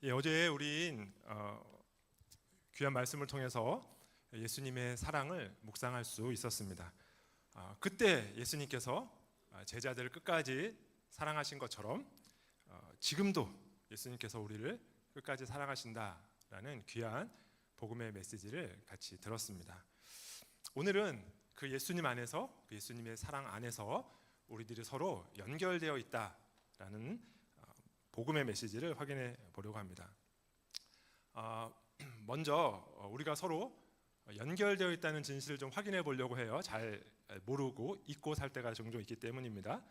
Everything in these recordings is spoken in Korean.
어제 우린 귀한 말씀을 통해서 예수님의 사랑을 묵상할 수 있었습니다. 그때 예수님께서 제자들을 끝까지 사랑하신 것처럼 지금도 예수님께서 우리를 끝까지 사랑하신다라는 귀한 복음의 메시지를 같이 들었습니다. 오늘은 그 예수님 안에서, 그 예수님의 사랑 안에서 우리들이 서로 연결되어 있다라는 복음의 메시지를 확인해 보려고 합니다. 먼저 우리가 서로 연결되어 있다는 진실을 좀 확인해 보려고 해요. 잘 모르고 잊고 살 때가 종종 있기 때문입니다.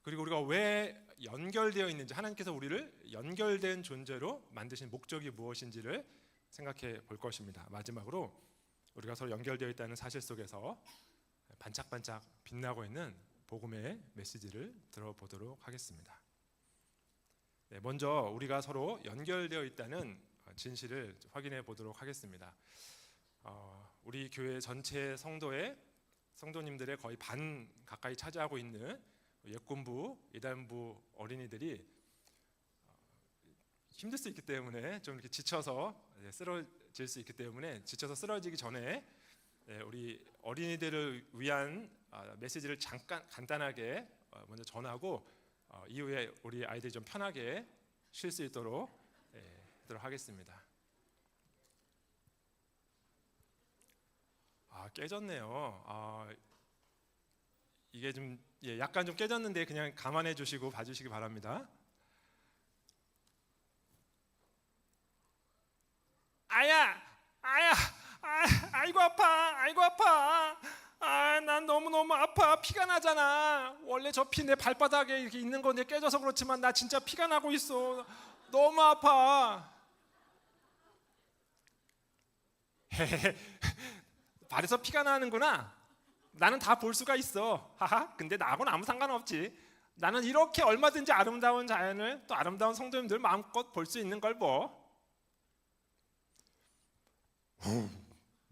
그리고 우리가 왜 연결되어 있는지, 하나님께서 우리를 연결된 존재로 만드신 목적이 무엇인지를 생각해 볼 것입니다. 마지막으로 우리가 서로 연결되어 있다는 사실 속에서 반짝반짝 빛나고 있는 복음의 메시지를 들어보도록 하겠습니다. 먼저 우리가 서로 연결되어 있다는 진실을 확인해 보도록 하겠습니다. 우리 교회 전체 성도님들의 거의 반 가까이 차지하고 있는 예꿈부, 이단부 어린이들이 힘들 수 있기 때문에, 좀 이렇게 지쳐서 쓰러질 수 있기 때문에, 지쳐서 쓰러지기 전에 우리 어린이들을 위한 메시지를 잠깐 간단하게 먼저 전하고 이후에 우리 아이들이 좀 편하게 쉴 수 있도록 하도록 하겠습니다. 깨졌네요. 이게 좀 약간 좀 깨졌는데 그냥 감안해 주시고 봐주시기 바랍니다. 아이고 아파. 난 너무 아파. 피가 나잖아. 원래 저 피 내 발바닥에 이렇게 있는 건데 깨져서 그렇지만 나 진짜 피가 나고 있어. 너무 아파. 발에서 피가 나는구나. 나는 다 볼 수가 있어. 근데 나하고는 아무 상관없지. 나는 이렇게 얼마든지 아름다운 자연을, 또 아름다운 성도님들 마음껏 볼 수 있는 걸 뭐.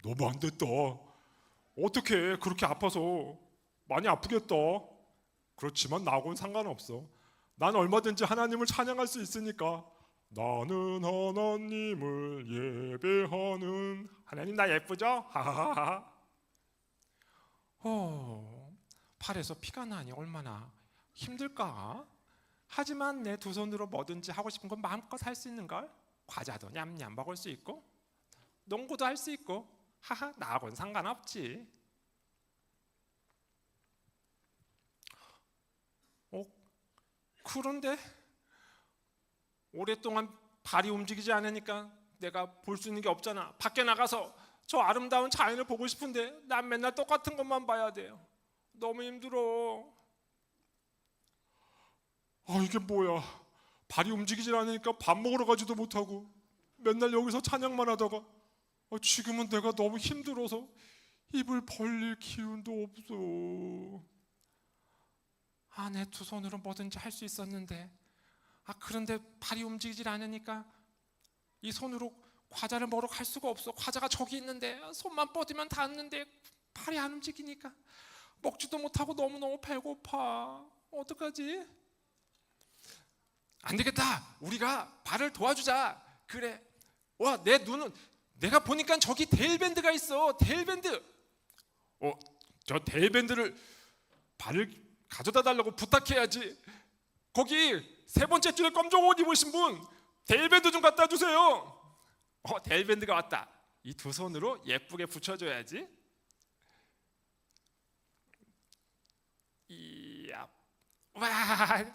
너무 안 됐다. 어떻게 그렇게 아파서 많이 아프겠다. 그렇지만 나하고는 상관없어. 난 얼마든지 하나님을 찬양할 수 있으니까. 나는 하나님을 예배하는. 하나님 나 예쁘죠? 팔에서 피가 나니 얼마나 힘들까? 하지만 내 두 손으로 뭐든지 하고 싶은 건 마음껏 할 수 있는 걸. 과자도 냠냠 먹을 수 있고, 농구도 할 수 있고, 나하고는 상관없지. 그런데 오랫동안 발이 움직이지 않으니까 내가 볼 수 있는 게 없잖아. 밖에 나가서 저 아름다운 자연을 보고 싶은데 난 맨날 똑같은 것만 봐야 돼요. 너무 힘들어. 이게 뭐야. 발이 움직이질 않으니까 밥 먹으러 가지도 못하고 맨날 여기서 찬양만 하다가 지금은 내가 너무 힘들어서 입을 벌릴 기운도 없어. 내 두 손으로 뭐든지 할 수 있었는데, 그런데 발이 움직이질 않으니까 이 손으로 과자를 먹으러 갈 수가 없어. 과자가 저기 있는데 손만 뻗으면 닿는데 발이 안 움직이니까 먹지도 못하고 너무너무 배고파. 어떡하지? 안 되겠다. 우리가 발을 도와주자. 그래. 내 눈은, 내가 보니까 저기 데일밴드가 있어. 데일밴드. 저 데일밴드를 발을 가져다 달라고 부탁해야지. 거기 세 번째 줄에 검정 옷 입으신 분, 데일밴드 좀 갖다 주세요. 데일밴드가 왔다. 이 두 손으로 예쁘게 붙여줘야지.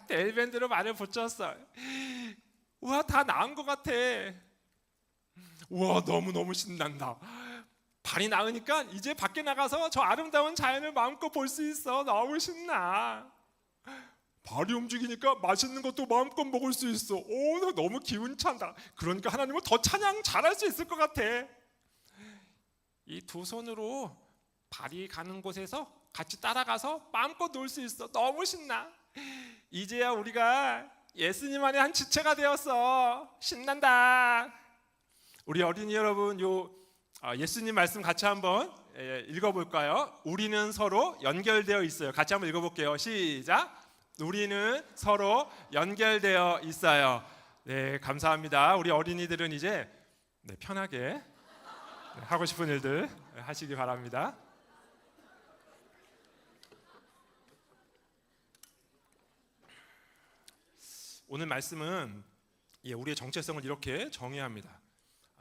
데일밴드로 말을 붙였어. 다 나은 것 같아. 너무너무 신난다. 발이 나으니까 이제 밖에 나가서 저 아름다운 자연을 마음껏 볼 수 있어. 너무 신나. 발이 움직이니까 맛있는 것도 마음껏 먹을 수 있어. 나 너무 기운 찬다. 그러니까 하나님을 더 찬양 잘할 수 있을 것 같아. 이 두 손으로 발이 가는 곳에서 같이 따라가서 마음껏 놀 수 있어. 너무 신나. 이제야 우리가 예수님 안에 한 지체가 되었어. 신난다. 우리 어린이 여러분, 예수님 말씀 같이 한번 읽어볼까요? 우리는 서로 연결되어 있어요. 같이 한번 읽어볼게요. 시작. 우리는 서로 연결되어 있어요. 네, 감사합니다. 우리 어린이들은 이제 편하게 하고 싶은 일들 하시기 바랍니다. 오늘 말씀은 우리의 정체성을 이렇게 정의합니다.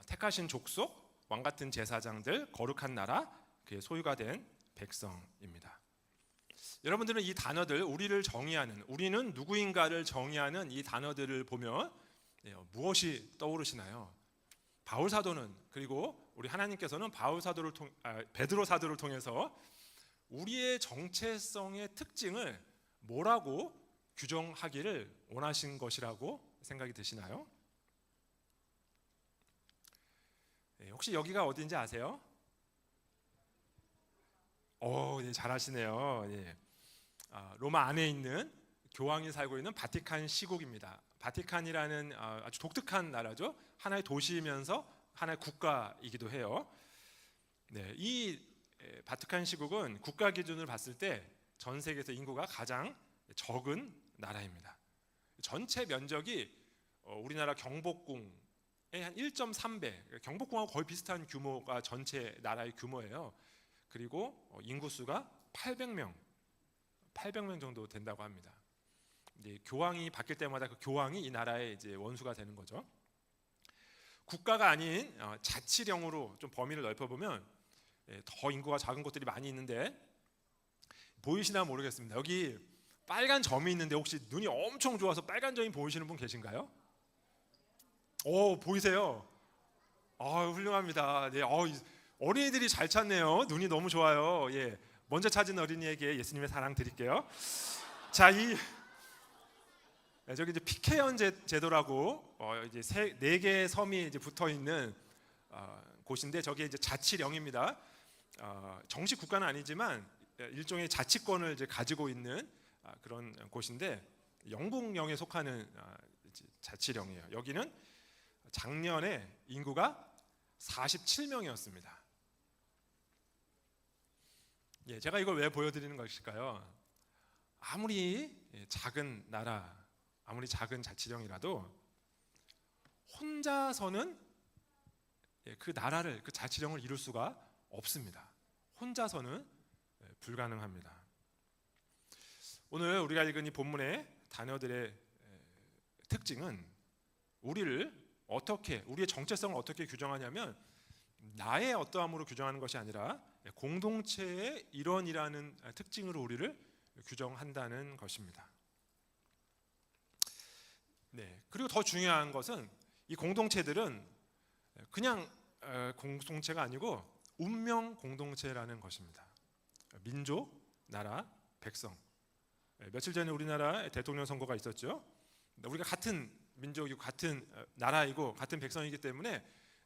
택하신 족속, 왕 같은 제사장들, 거룩한 나라, 그의 소유가 된 백성입니다. 여러분들은 이 단어들, 우리를 정의하는, 우리는 누구인가를 정의하는 이 단어들을 보면 무엇이 떠오르시나요? 바울 사도는, 그리고 우리 하나님께서는 베드로 사도를 통해서 우리의 정체성의 특징을 뭐라고 규정하기를 원하신 것이라고 생각이 드시나요? 혹시 여기가 어딘지 아세요? 네, 잘하시네요. 로마 안에 있는 교황이 살고 있는 바티칸 시국입니다. 바티칸이라는 아주 독특한 나라죠. 하나의 도시이면서 하나의 국가이기도 해요. 이 바티칸 시국은 국가 기준으로 봤을 때 전 세계에서 인구가 가장 적은 나라입니다. 전체 면적이 우리나라 경복궁의 한 1.3배, 경복궁하고 거의 비슷한 규모가 전체 나라의 규모예요. 그리고 인구수가 800명 정도 된다고 합니다. 교황이 바뀔 때마다 그 교황이 이 나라의 이제 원수가 되는 거죠. 국가가 아닌 자치령으로 좀 범위를 넓혀보면 더 인구가 작은 곳들이 많이 있는데 보이시나 모르겠습니다. 여기 빨간 점이 있는데 혹시 눈이 엄청 좋아서 빨간 점이 보이시는 분 계신가요? 보이세요? 훌륭합니다. 네, 어린이들이 잘 찾네요. 눈이 너무 좋아요. 먼저 찾은 어린이에게 예수님의 사랑 드릴게요. 자, 저기 이제 피케연 제도라고 이제 4개의 섬이 이제 붙어 있는 곳인데 저게 이제 자치령입니다. 정식 국가는 아니지만 일종의 자치권을 이제 가지고 있는 그런 곳인데 영국령에 속하는 자치령이에요. 여기는 작년에 인구가 47명이었습니다. 제가 이걸 왜 보여드리는 것일까요? 아무리 작은 나라, 아무리 작은 자치령이라도 혼자서는 그 나라를, 그 자치령을 이룰 수가 없습니다. 혼자서는 불가능합니다. 오늘 우리가 읽은 이 본문의 단어들의 특징은 우리의 정체성을 어떻게 규정하냐면 나의 어떠함으로 규정하는 것이 아니라 공동체의 일원이라는 특징으로 우리를 규정한다는 것입니다. 그리고 더 중요한 것은 이 공동체들은 그냥 공동체가 아니고 운명 공동체라는 것입니다. 민족, 나라, 백성. 며칠 전에 우리나라 대통령 선거가 있었죠. 우리가 같은 민족이고 같은 나라이고 같은 백성이기 때문에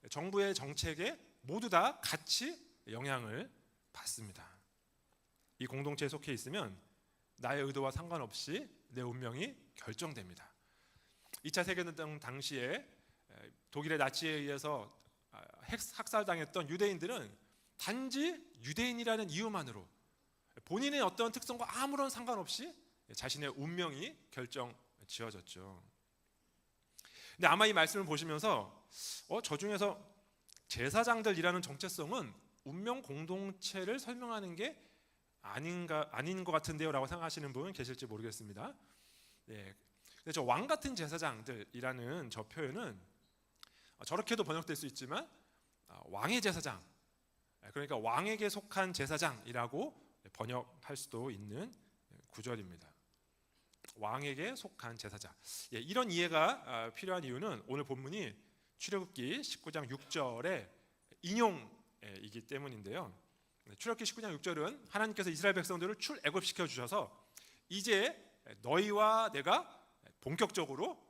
정부의 정책에 모두 다 같이 영향을 받습니다. 이 공동체에 속해 있으면 나의 의도와 상관없이 내 운명이 결정됩니다. 2차 세계대전 당시에 독일의 나치에 의해서 학살당했던 유대인들은 단지 유대인이라는 이유만으로 본인의 어떤 특성과 아무런 상관없이 자신의 운명이 결정지어졌죠. 근데 아마 이 말씀을 보시면서 저 중에서 제사장들이라는 정체성은 운명 공동체를 설명하는 게 아닌 것 같은데요라고 생각하시는 분 계실지 모르겠습니다. 근데 저 왕 같은 제사장들이라는 저 표현은 저렇게도 번역될 수 있지만 왕의 제사장, 그러니까 왕에게 속한 제사장이라고 번역할 수도 있는 구절입니다. 왕에게 속한 제사장. 이런 이해가 필요한 이유는 오늘 본문이 출애굽기 19장 6절의 인용이기 때문인데요. 출애굽기 19장 6절은 하나님께서 이스라엘 백성들을 출애굽시켜 주셔서 이제 너희와 내가 본격적으로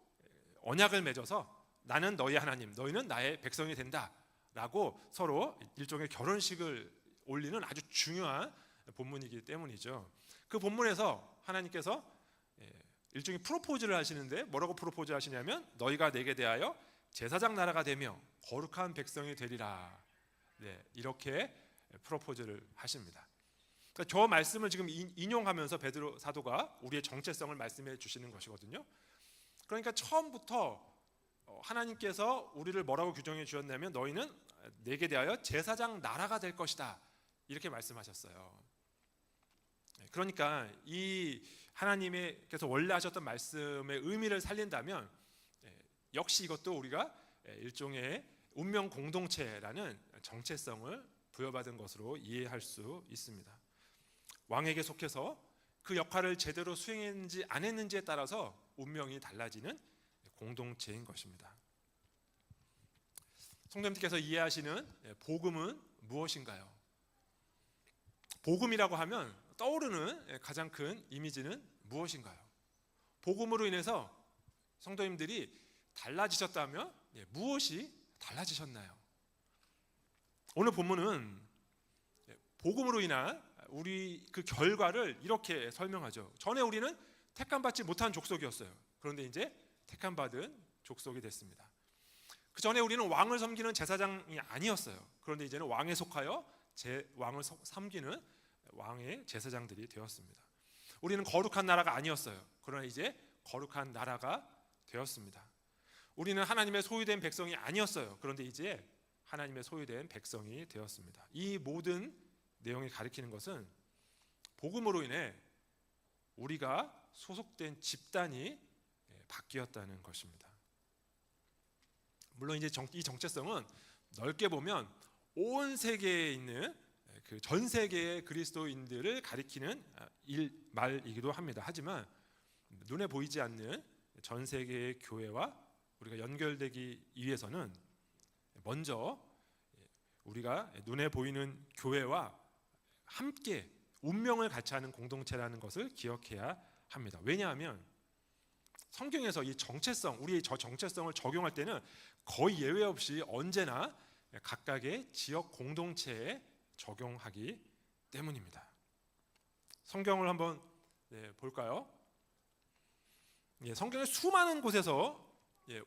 언약을 맺어서 나는 너희 하나님, 너희는 나의 백성이 된다라고 서로 일종의 결혼식을 올리는 아주 중요한 본문이기 때문이죠. 그 본문에서 하나님께서 일종의 프로포즈를 하시는데 뭐라고 프로포즈 하시냐면 너희가 내게 대하여 제사장 나라가 되며 거룩한 백성이 되리라. 이렇게 프로포즈를 하십니다. 그러니까 저 말씀을 지금 인용하면서 베드로 사도가 우리의 정체성을 말씀해 주시는 것이거든요. 그러니까 처음부터 하나님께서 우리를 뭐라고 규정해 주셨냐면 너희는 내게 대하여 제사장 나라가 될 것이다 이렇게 말씀하셨어요. 그러니까 이 하나님께서 원래 하셨던 말씀의 의미를 살린다면 역시 이것도 우리가 일종의 운명 공동체라는 정체성을 부여받은 것으로 이해할 수 있습니다. 왕에게 속해서 그 역할을 제대로 수행했는지 안 했는지에 따라서 운명이 달라지는 공동체인 것입니다. 성도님께서 이해하시는 복음은 무엇인가요? 복음이라고 하면 떠오르는 가장 큰 이미지는 무엇인가요? 복음으로 인해서 성도님들이 달라지셨다면 무엇이 달라지셨나요? 오늘 본문은 복음으로 인한 우리 그 결과를 이렇게 설명하죠. 전에 우리는 택함받지 못한 족속이었어요. 그런데 이제 택함받은 족속이 됐습니다. 그 전에 우리는 왕을 섬기는 제사장이 아니었어요. 그런데 이제는 왕에 속하여 왕을 섬기는 왕의 제사장들이 되었습니다. 우리는 거룩한 나라가 아니었어요. 그러나 이제 거룩한 나라가 되었습니다. 우리는 하나님의 소유된 백성이 아니었어요. 그런데 이제 하나님의 소유된 백성이 되었습니다. 이 모든 내용이 가리키는 것은 복음으로 인해 우리가 소속된 집단이 바뀌었다는 것입니다. 물론 이제 이 정체성은 넓게 보면 온 세계에 있는 그 전 세계의 그리스도인들을 가리키는 말이기도 합니다. 하지만 눈에 보이지 않는 전 세계의 교회와 우리가 연결되기 위해서는 먼저 우리가 눈에 보이는 교회와 함께 운명을 같이 하는 공동체라는 것을 기억해야 합니다. 왜냐하면 성경에서 이 정체성, 우리의 저 정체성을 적용할 때는 거의 예외 없이 언제나 각각의 지역 공동체에 적용하기 때문입니다. 성경을 한번 볼까요? 성경의 수많은 곳에서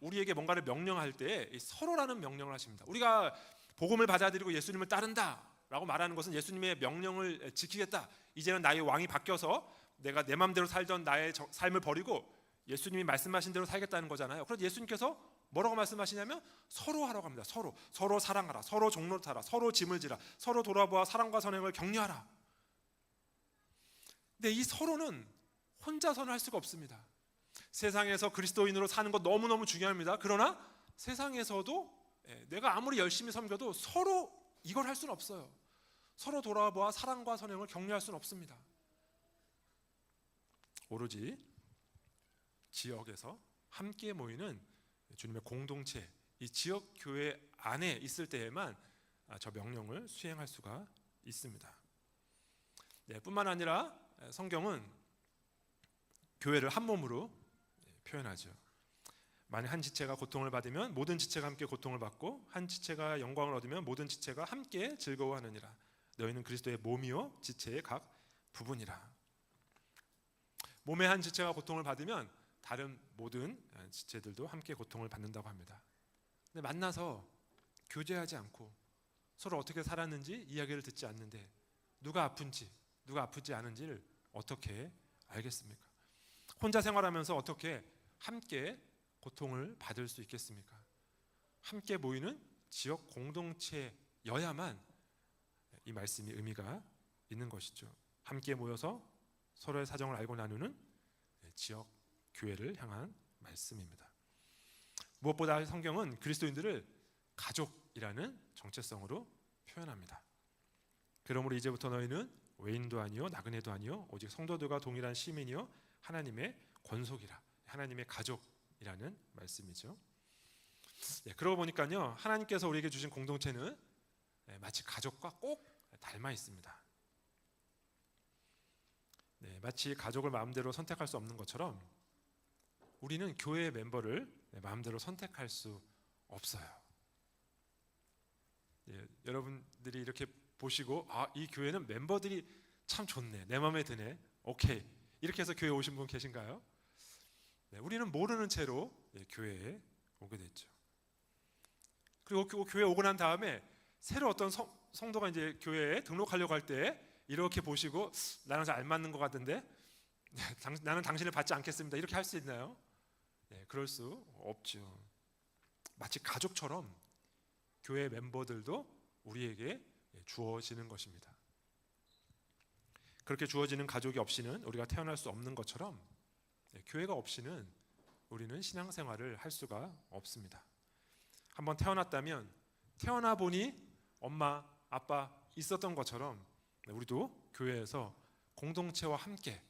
우리에게 뭔가를 명령할 때 서로라는 명령을 하십니다. 우리가 복음을 받아들이고 예수님을 따른다라고 말하는 것은 예수님의 명령을 지키겠다. 이제는 나의 왕이 바뀌어서 내가 내 마음대로 살던 나의 삶을 버리고 예수님이 말씀하신 대로 살겠다는 거잖아요. 그래서 예수님께서 뭐라고 말씀하시냐면 서로 하라고 합니다. 서로 사랑하라, 서로 종노릇하라, 서로 짐을 지라, 서로 돌아보아 사랑과 선행을 격려하라. 근데 이 서로는 혼자서는 할 수가 없습니다. 세상에서 그리스도인으로 사는 것 너무너무 중요합니다. 그러나 세상에서도 내가 아무리 열심히 섬겨도 서로 이걸 할 수는 없어요. 서로 돌아보아 사랑과 선행을 격려할 수는 없습니다. 오로지 지역에서 함께 모이는 주님의 공동체, 이 지역 교회 안에 있을 때에만 저 명령을 수행할 수가 있습니다. 뿐만 아니라 성경은 교회를 한 몸으로 표현하죠. 만약 한 지체가 고통을 받으면 모든 지체가 함께 고통을 받고 한 지체가 영광을 얻으면 모든 지체가 함께 즐거워하느니라. 너희는 그리스도의 몸이요 지체의 각 부분이라. 몸의 한 지체가 고통을 받으면 다른 모든 지체들도 함께 고통을 받는다고 합니다. 근데 만나서 교제하지 않고 서로 어떻게 살았는지 이야기를 듣지 않는데 누가 아픈지 누가 아프지 않은지를 어떻게 알겠습니까? 혼자 생활하면서 어떻게 함께 고통을 받을 수 있겠습니까? 함께 모이는 지역 공동체여야만 이 말씀이 의미가 있는 것이죠. 함께 모여서 서로의 사정을 알고 나누는 지역 교회를 향한 말씀입니다. 무엇보다 성경은 그리스도인들을 가족이라는 정체성으로 표현합니다. 그러므로 이제부터 너희는 외인도 아니요 나그네도 아니요 오직 성도들과 동일한 시민이요 하나님의 권속이라. 하나님의 가족이라는 말씀이죠. 그러고 보니까요 하나님께서 우리에게 주신 공동체는 마치 가족과 꼭 닮아 있습니다. 마치 가족을 마음대로 선택할 수 없는 것처럼 우리는 교회의 멤버를 마음대로 선택할 수 없어요. 여러분들이 이렇게 보시고 이 교회는 멤버들이 참 좋네, 내 마음에 드네, 오케이 이렇게 해서 교회 오신 분 계신가요? 우리는 모르는 채로 교회에 오게 됐죠. 그리고 교회에 오고 난 다음에 새로 어떤 성도가 이제 교회에 등록하려고 할 때 이렇게 보시고 나랑 잘 안 맞는 것 같은데 나는 당신을 받지 않겠습니다 이렇게 할 수 있나요? 그럴 수 없죠. 마치 가족처럼 교회 멤버들도 우리에게 주어지는 것입니다. 그렇게 주어지는 가족이 없이는 우리가 태어날 수 없는 것처럼 교회가 없이는 우리는 신앙생활을 할 수가 없습니다. 한번 태어났다면 태어나 보니 엄마, 아빠 있었던 것처럼 우리도 교회에서 공동체와 함께,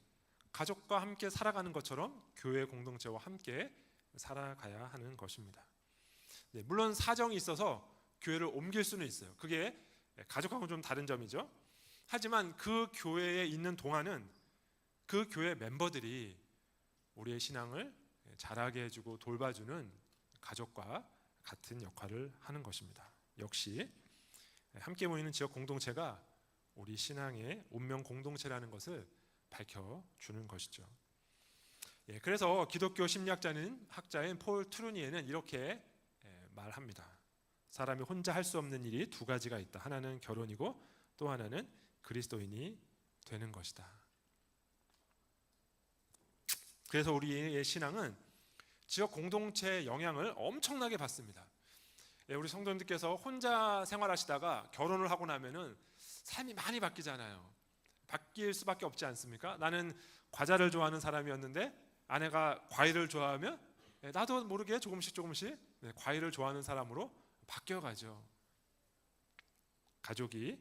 가족과 함께 살아가는 것처럼 교회 공동체와 함께 살아가야 하는 것입니다. 물론 사정이 있어서 교회를 옮길 수는 있어요. 그게 가족하고는 좀 다른 점이죠. 하지만 그 교회에 있는 동안은 그 교회 멤버들이 우리의 신앙을 자라게 해주고 돌봐주는 가족과 같은 역할을 하는 것입니다. 역시 함께 모이는 지역 공동체가 우리 신앙의 운명 공동체라는 것을 밝혀주는 것이죠. 그래서 기독교 심리학자인 폴 트루니에는 이렇게 말합니다. 사람이 혼자 할 수 없는 일이 두 가지가 있다. 하나는 결혼이고 또 하나는 그리스도인이 되는 것이다. 그래서 우리의 신앙은 지역 공동체의 영향을 엄청나게 받습니다. 우리 성도님들께서 혼자 생활하시다가 결혼을 하고 나면은 삶이 많이 바뀌잖아요. 바뀔 수밖에 없지 않습니까? 나는 과자를 좋아하는 사람이었는데 아내가 과일을 좋아하면 나도 모르게 조금씩 과일을 좋아하는 사람으로 바뀌어가죠. 가족이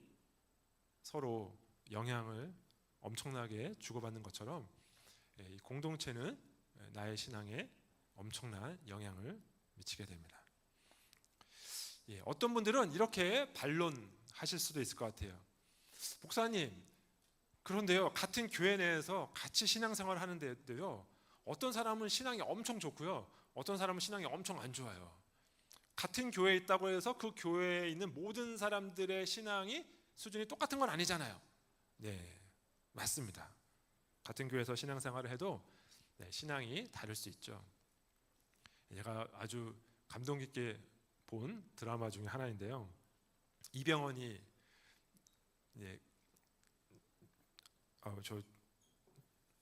서로 영향을 엄청나게 주고받는 것처럼 이 공동체는 나의 신앙에 엄청난 영향을 미치게 됩니다. 어떤 분들은 이렇게 반론하실 수도 있을 것 같아요. 목사님, 그런데요, 같은 교회 내에서 같이 신앙생활을 하는데도요, 어떤 사람은 신앙이 엄청 좋고요, 어떤 사람은 신앙이 엄청 안 좋아요. 같은 교회에 있다고 해서 그 교회에 있는 모든 사람들의 신앙이 수준이 똑같은 건 아니잖아요. 네, 맞습니다. 같은 교회에서 신앙생활을 해도 신앙이 다를 수 있죠. 제가 아주 감동 깊게 본 드라마 중에 하나인데요. 이병헌이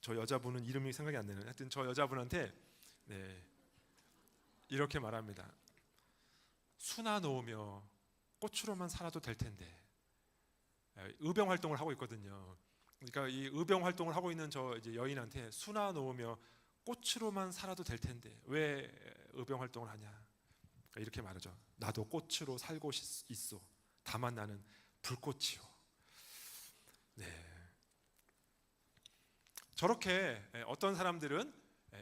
저 여자분은 이름이 생각이 안 나는. 하여튼 저 여자분한테 이렇게 말합니다. 수나 놓으며 꽃으로만 살아도 될 텐데. 의병 활동을 하고 있거든요. 그러니까 이 의병 활동을 하고 있는 저 이제 여인한테 수나 놓으며 꽃으로만 살아도 될 텐데 왜 의병 활동을 하냐? 이렇게 말하죠. 나도 꽃으로 살고 있어. 다만 나는 불꽃이요. 네. 저렇게 어떤 사람들은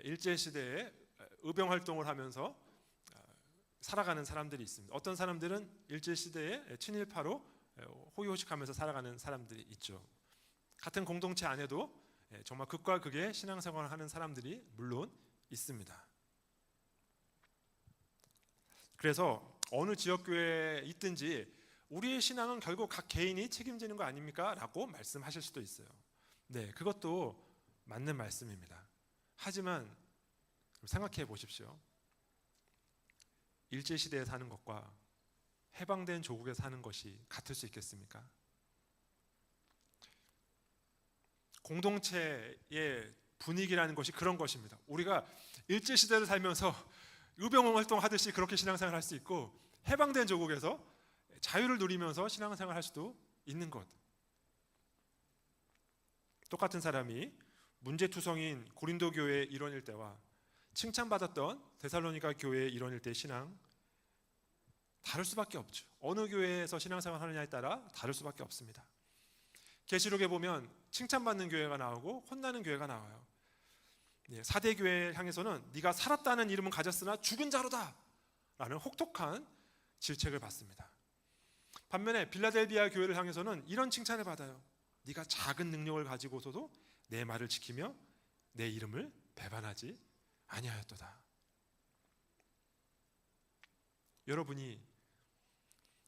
일제시대에 의병 활동을 하면서 살아가는 사람들이 있습니다. 어떤 사람들은 일제시대에 친일파로 호의호식하면서 살아가는 사람들이 있죠. 같은 공동체 안에도 정말 극과 극의 신앙생활을 하는 사람들이 물론 있습니다. 그래서 어느 지역교회에 있든지 우리의 신앙은 결국 각 개인이 책임지는 거 아닙니까? 라고 말씀하실 수도 있어요. 네, 그것도 맞는 말씀입니다. 하지만 생각해 보십시오. 일제시대에 사는 것과 해방된 조국에 사는 것이 같을 수 있겠습니까? 공동체의 분위기라는 것이 그런 것입니다. 우리가 일제시대를 살면서 의병 활동하듯이 그렇게 신앙생활을 할 수 있고 해방된 조국에서 자유를 누리면서 신앙생활을 할 수도 있는 것. 똑같은 사람이 문제투성인 고린도 교회의 일원일 때와 칭찬받았던 데살로니가 교회의 일원일 때 신앙 다를 수밖에 없죠. 어느 교회에서 신앙생활을 하느냐에 따라 다를 수밖에 없습니다. 계시록에 보면 칭찬받는 교회가 나오고 혼나는 교회가 나와요. 사대 교회를 향해서는 네가 살았다는 이름은 가졌으나 죽은 자로다 라는 혹독한 질책을 받습니다. 반면에 빌라델비아 교회를 향해서는 이런 칭찬을 받아요. 네가 작은 능력을 가지고서도 내 말을 지키며 내 이름을 배반하지 아니하였도다. 여러분이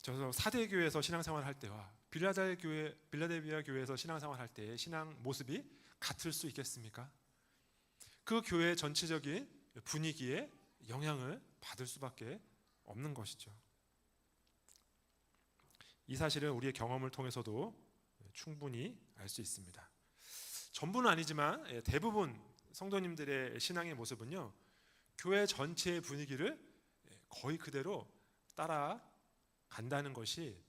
저 사대 교회에서 신앙생활을 할 때와 빌라델비아 교회에서 신앙생활을 할 때의 신앙 모습이 같을 수 있겠습니까? 그 교회의 전체적인 분위기에 영향을 받을 수밖에 없는 것이죠. 이 사실은 우리의 경험을 통해서도 충분히 알 수 있습니다. 전부는 아니지만 대부분 성도님들의 신앙의 모습은요, 교회 전체의 분위기를 거의 그대로 따라간다는 것이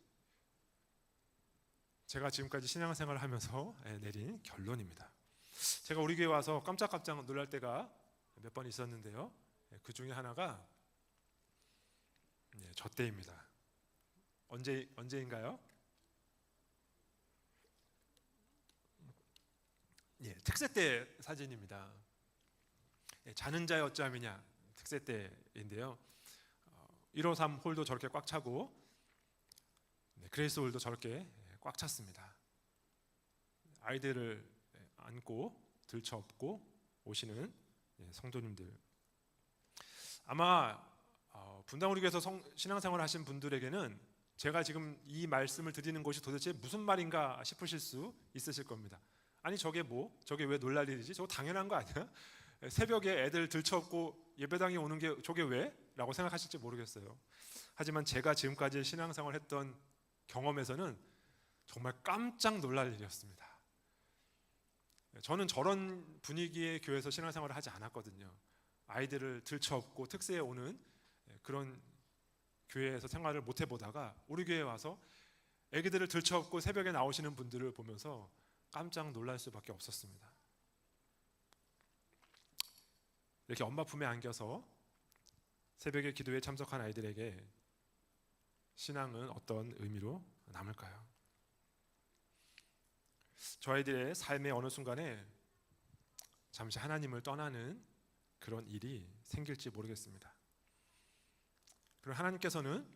제가 지금까지 신앙생활을 하면서 내린 결론입니다. 제가 우리 교회 와서 깜짝깜짝 놀랄 때가 몇 번 있었는데요. 그 중에 하나가 저 때입니다. 언제인가요? 특세 때 사진입니다. 자는 자의 어찌함이냐 특세 때인데요. 153 홀도 저렇게 꽉 차고 그레이스 홀도 저렇게 꽉 찼습니다. 아이들을 안고 들쳐업고 오시는 성도님들. 아마 분당 우리 교회에서 신앙생활을 하신 분들에게는 제가 지금 이 말씀을 드리는 것이 도대체 무슨 말인가 싶으실 수 있으실 겁니다. 아니 저게 왜 놀랄 일이지? 저거 당연한 거 아니야? 새벽에 애들 들쳐업고 예배당에 오는 게 저게 왜? 라고 생각하실지 모르겠어요. 하지만 제가 지금까지 신앙생활을 했던 경험에서는 정말 깜짝 놀랄 일이었습니다. 저는 저런 분위기의 교회에서 신앙생활을 하지 않았거든요. 아이들을 들쳐업고 특세에 오는 그런 교회에서 생활을 못 해보다가 우리 교회에 와서 애기들을 들쳐업고 새벽에 나오시는 분들을 보면서 깜짝 놀랄 수밖에 없었습니다. 이렇게 엄마 품에 안겨서 새벽에 기도에 참석한 아이들에게 신앙은 어떤 의미로 남을까요? 저 아이들의 삶의 어느 순간에 잠시 하나님을 떠나는 그런 일이 생길지 모르겠습니다. 그럼 하나님께서는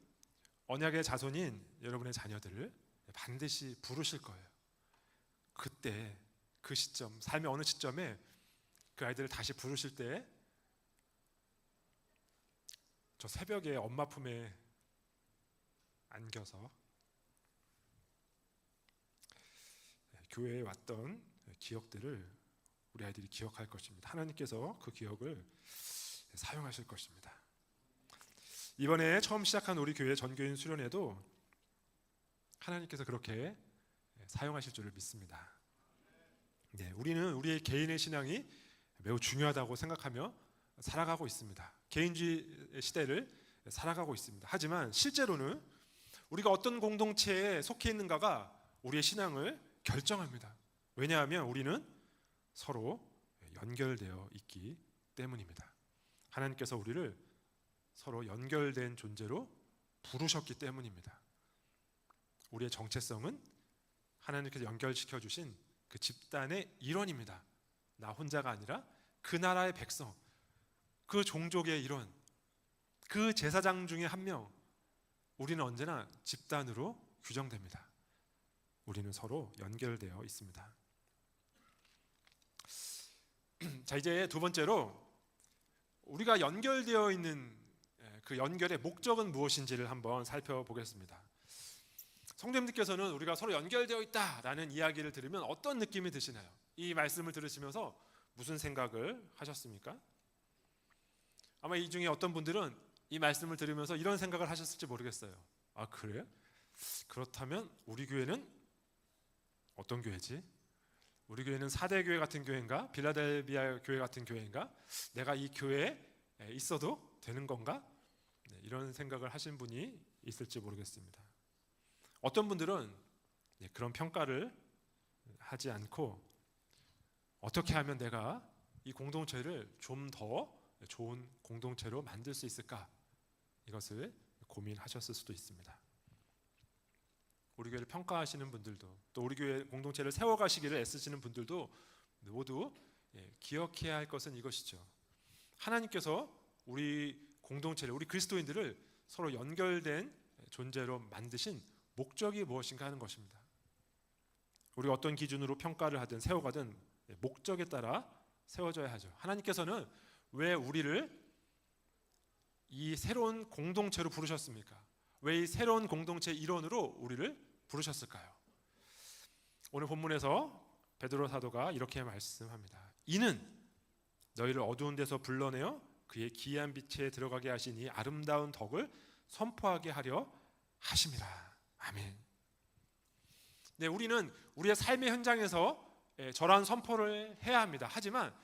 언약의 자손인 여러분의 자녀들을 반드시 부르실 거예요. 그때 그 시점, 삶의 어느 시점에 그 아이들을 다시 부르실 때 저 새벽에 엄마 품에 안겨서 교회에 왔던 기억들을 우리 아이들이 기억할 것입니다. 하나님께서 그 기억을 사용하실 것입니다. 이번에 처음 시작한 우리 교회 전교인 수련회도 하나님께서 그렇게 사용하실 줄을 믿습니다. 우리는 우리의 개인의 신앙이 매우 중요하다고 생각하며 살아가고 있습니다. 개인주의 시대를 살아가고 있습니다. 하지만 실제로는 우리가 어떤 공동체에 속해 있는가가 우리의 신앙을 결정합니다. 왜냐하면 우리는 서로 연결되어 있기 때문입니다. 하나님께서 우리를 서로 연결된 존재로 부르셨기 때문입니다. 우리의 정체성은 하나님께서 연결시켜 주신 그 집단의 일원입니다. 나 혼자가 아니라 그 나라의 백성, 그 종족의 일원, 그 제사장 중에 한 명. 우리는 언제나 집단으로 규정됩니다. 우리는 서로 연결되어 있습니다. 자, 이제 두 번째로 우리가 연결되어 있는 그 연결의 목적은 무엇인지를 한번 살펴보겠습니다. 성도님들께서는 우리가 서로 연결되어 있다라는 이야기를 들으면 어떤 느낌이 드시나요? 이 말씀을 들으시면서 무슨 생각을 하셨습니까? 아마 이 중에 어떤 분들은 이 말씀을 들으면서 이런 생각을 하셨을지 모르겠어요. 아, 그래요? 그렇다면 우리 교회는 어떤 교회지? 우리 교회는 4대 교회 같은 교회인가? 빌라델비아 교회 같은 교회인가? 내가 이 교회에 있어도 되는 건가? 이런 생각을 하신 분이 있을지 모르겠습니다. 어떤 분들은 그런 평가를 하지 않고 어떻게 하면 내가 이 공동체를 좀 더 좋은 공동체로 만들 수 있을까? 이것을 고민하셨을 수도 있습니다. 우리 교회를 평가하시는 분들도 또 우리 교회 공동체를 세워가시기를 애쓰시는 분들도 모두 기억해야 할 것은 이것이죠. 하나님께서 우리 공동체를, 우리 그리스도인들을 서로 연결된 존재로 만드신 목적이 무엇인가 하는 것입니다. 우리가 어떤 기준으로 평가를 하든 세워가든 목적에 따라 세워져야 하죠. 하나님께서는 왜 우리를 이 새로운 공동체로 부르셨습니까? 왜 이 새로운 공동체 일원으로 우리를 부르셨을까요? 오늘 본문에서 베드로 사도가 이렇게 말씀합니다. 이는 너희를 어두운 데서 불러내어 그의 기이한 빛에 들어가게 하시니 아름다운 덕을 선포하게 하려 하심이라. 아멘. 네, 우리는 우리의 삶의 현장에서 저러한 선포를 해야 합니다. 하지만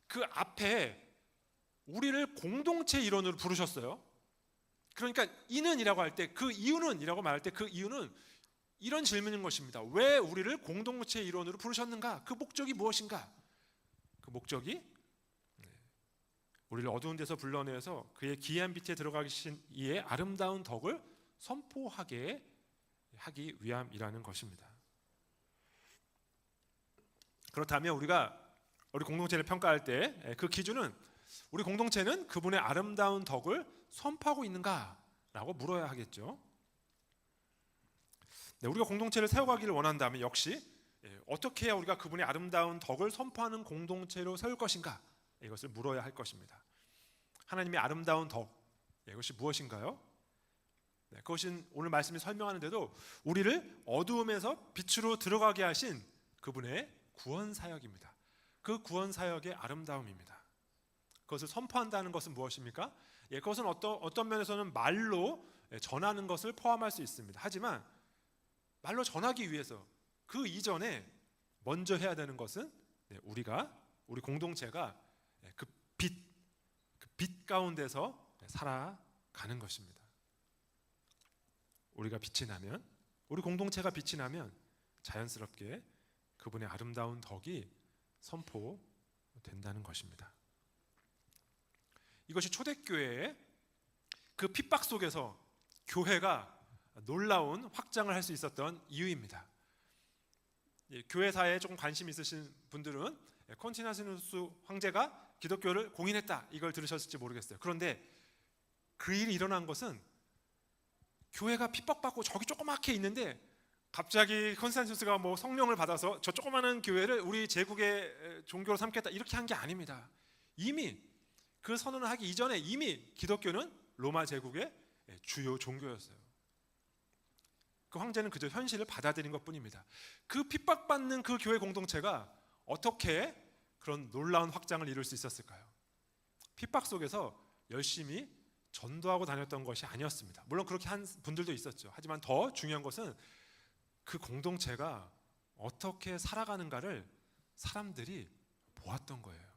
그 앞에 우리를 공동체 일원으로 부르셨어요. 그러니까 이는이라고 할 때 그 이유는이라고 말할 때 그 이유는 이런 질문인 것입니다. 왜 우리를 공동체의 일원으로 부르셨는가? 그 목적이 무엇인가? 그 목적이 우리를 어두운 데서 불러내서 그의 기이한 빛에 들어가신 이의 아름다운 덕을 선포하게 하기 위함이라는 것입니다. 그렇다면 우리가 우리 공동체를 평가할 때 그 기준은 우리 공동체는 그분의 아름다운 덕을 선포하고 있는가라고 물어야 하겠죠. 우리가 공동체를 세워가기를 원한다면 역시 어떻게 해야 우리가 그분의 아름다운 덕을 선포하는 공동체로 세울 것인가, 이것을 물어야 할 것입니다. 하나님의 아름다운 덕, 이것이 무엇인가요? 그것은 오늘 말씀이 설명하는데도 우리를 어두움에서 빛으로 들어가게 하신 그분의 구원 사역입니다. 그 구원 사역의 아름다움입니다. 그것을 선포한다는 것은 무엇입니까? 그것은 어떤 면에서는 말로 전하는 것을 포함할 수 있습니다. 하지만 말로 전하기 위해서 그 이전에 먼저 해야 되는 것은 우리 공동체가 그 빛 가운데서 살아가는 것입니다. 우리가 빛이 나면, 우리 공동체가 빛이 나면 자연스럽게 그분의 아름다운 덕이 선포된다는 것입니다. 이것이 초대교회의 그 핍박 속에서 교회가 놀라운 확장을 할 수 있었던 이유입니다. 교회사에 조금 관심 있으신 분들은 콘티나시누스 황제가 기독교를 공인했다, 이걸 들으셨을지 모르겠어요. 그런데 그 일이 일어난 것은 교회가 핍박받고 저기 조그맣게 있는데 갑자기 콘스탄티누스가 성령을 받아서 저 조그마한 교회를 우리 제국의 종교로 삼겠다, 이렇게 한 게 아닙니다. 이미 그 선언을 하기 이전에 이미 기독교는 로마 제국의 주요 종교였어요. 그 황제는 그저 현실을 받아들인 것뿐입니다. 그 핍박받는 그 교회 공동체가 어떻게 그런 놀라운 확장을 이룰 수 있었을까요? 핍박 속에서 열심히 전도하고 다녔던 것이 아니었습니다. 물론 그렇게 한 분들도 있었죠. 하지만 더 중요한 것은 그 공동체가 어떻게 살아가는가를 사람들이 보았던 거예요.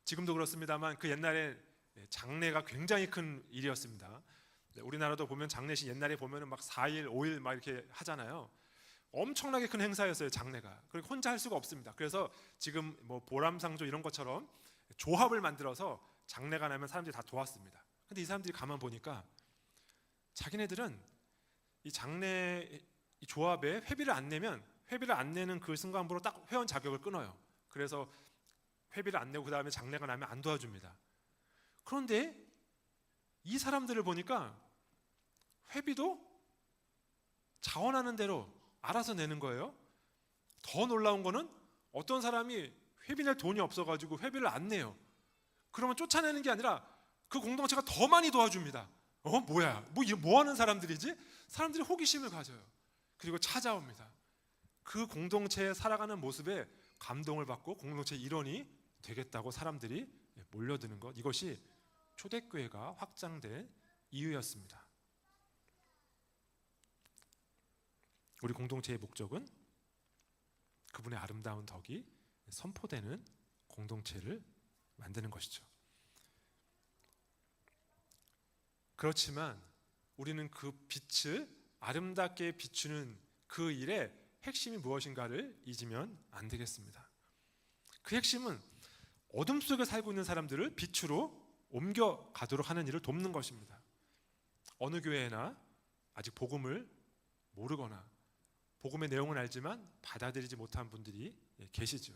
지금도 그렇습니다만 그 옛날에 장례가 굉장히 큰 일이었습니다. 우리나라도 보면 장례식 옛날에 보면은 막 4일, 5일 막 이렇게 하잖아요. 엄청나게 큰 행사였어요, 장례가. 그리고 혼자 할 수가 없습니다. 그래서 지금 보람상조 이런 것처럼 조합을 만들어서 장례가 나면 사람들이 다 도왔습니다. 근데 이 사람들이 가만 보니까 자기네들은 이 장례 이 조합에 회비를 안 내는 그 순간부로 딱 회원 자격을 끊어요. 그래서 회비를 안 내고 그 다음에 장례가 나면 안 도와줍니다. 그런데 이 사람들을 보니까 회비도 자원하는 대로 알아서 내는 거예요. 더 놀라운 거는 어떤 사람이 회비 낼 돈이 없어가지고 회비를 안 내요. 그러면 쫓아내는 게 아니라 그 공동체가 더 많이 도와줍니다. 뭐야? 뭐 하는 사람들이지? 사람들이 호기심을 가져요. 그리고 찾아옵니다. 그 공동체에 살아가는 모습에 감동을 받고 공동체 일원이 되겠다고 사람들이 몰려드는 것, 이것이 초대교회가 확장된 이유였습니다. 우리 공동체의 목적은 그분의 아름다운 덕이 선포되는 공동체를 만드는 것이죠. 그렇지만 우리는 그 빛을 아름답게 비추는 그 일의 핵심이 무엇인가를 잊으면 안 되겠습니다. 그 핵심은 어둠 속에 살고 있는 사람들을 빛으로 옮겨가도록 하는 일을 돕는 것입니다. 어느 교회나 아직 복음을 모르거나 복음의 내용은 알지만 받아들이지 못한 분들이 계시죠.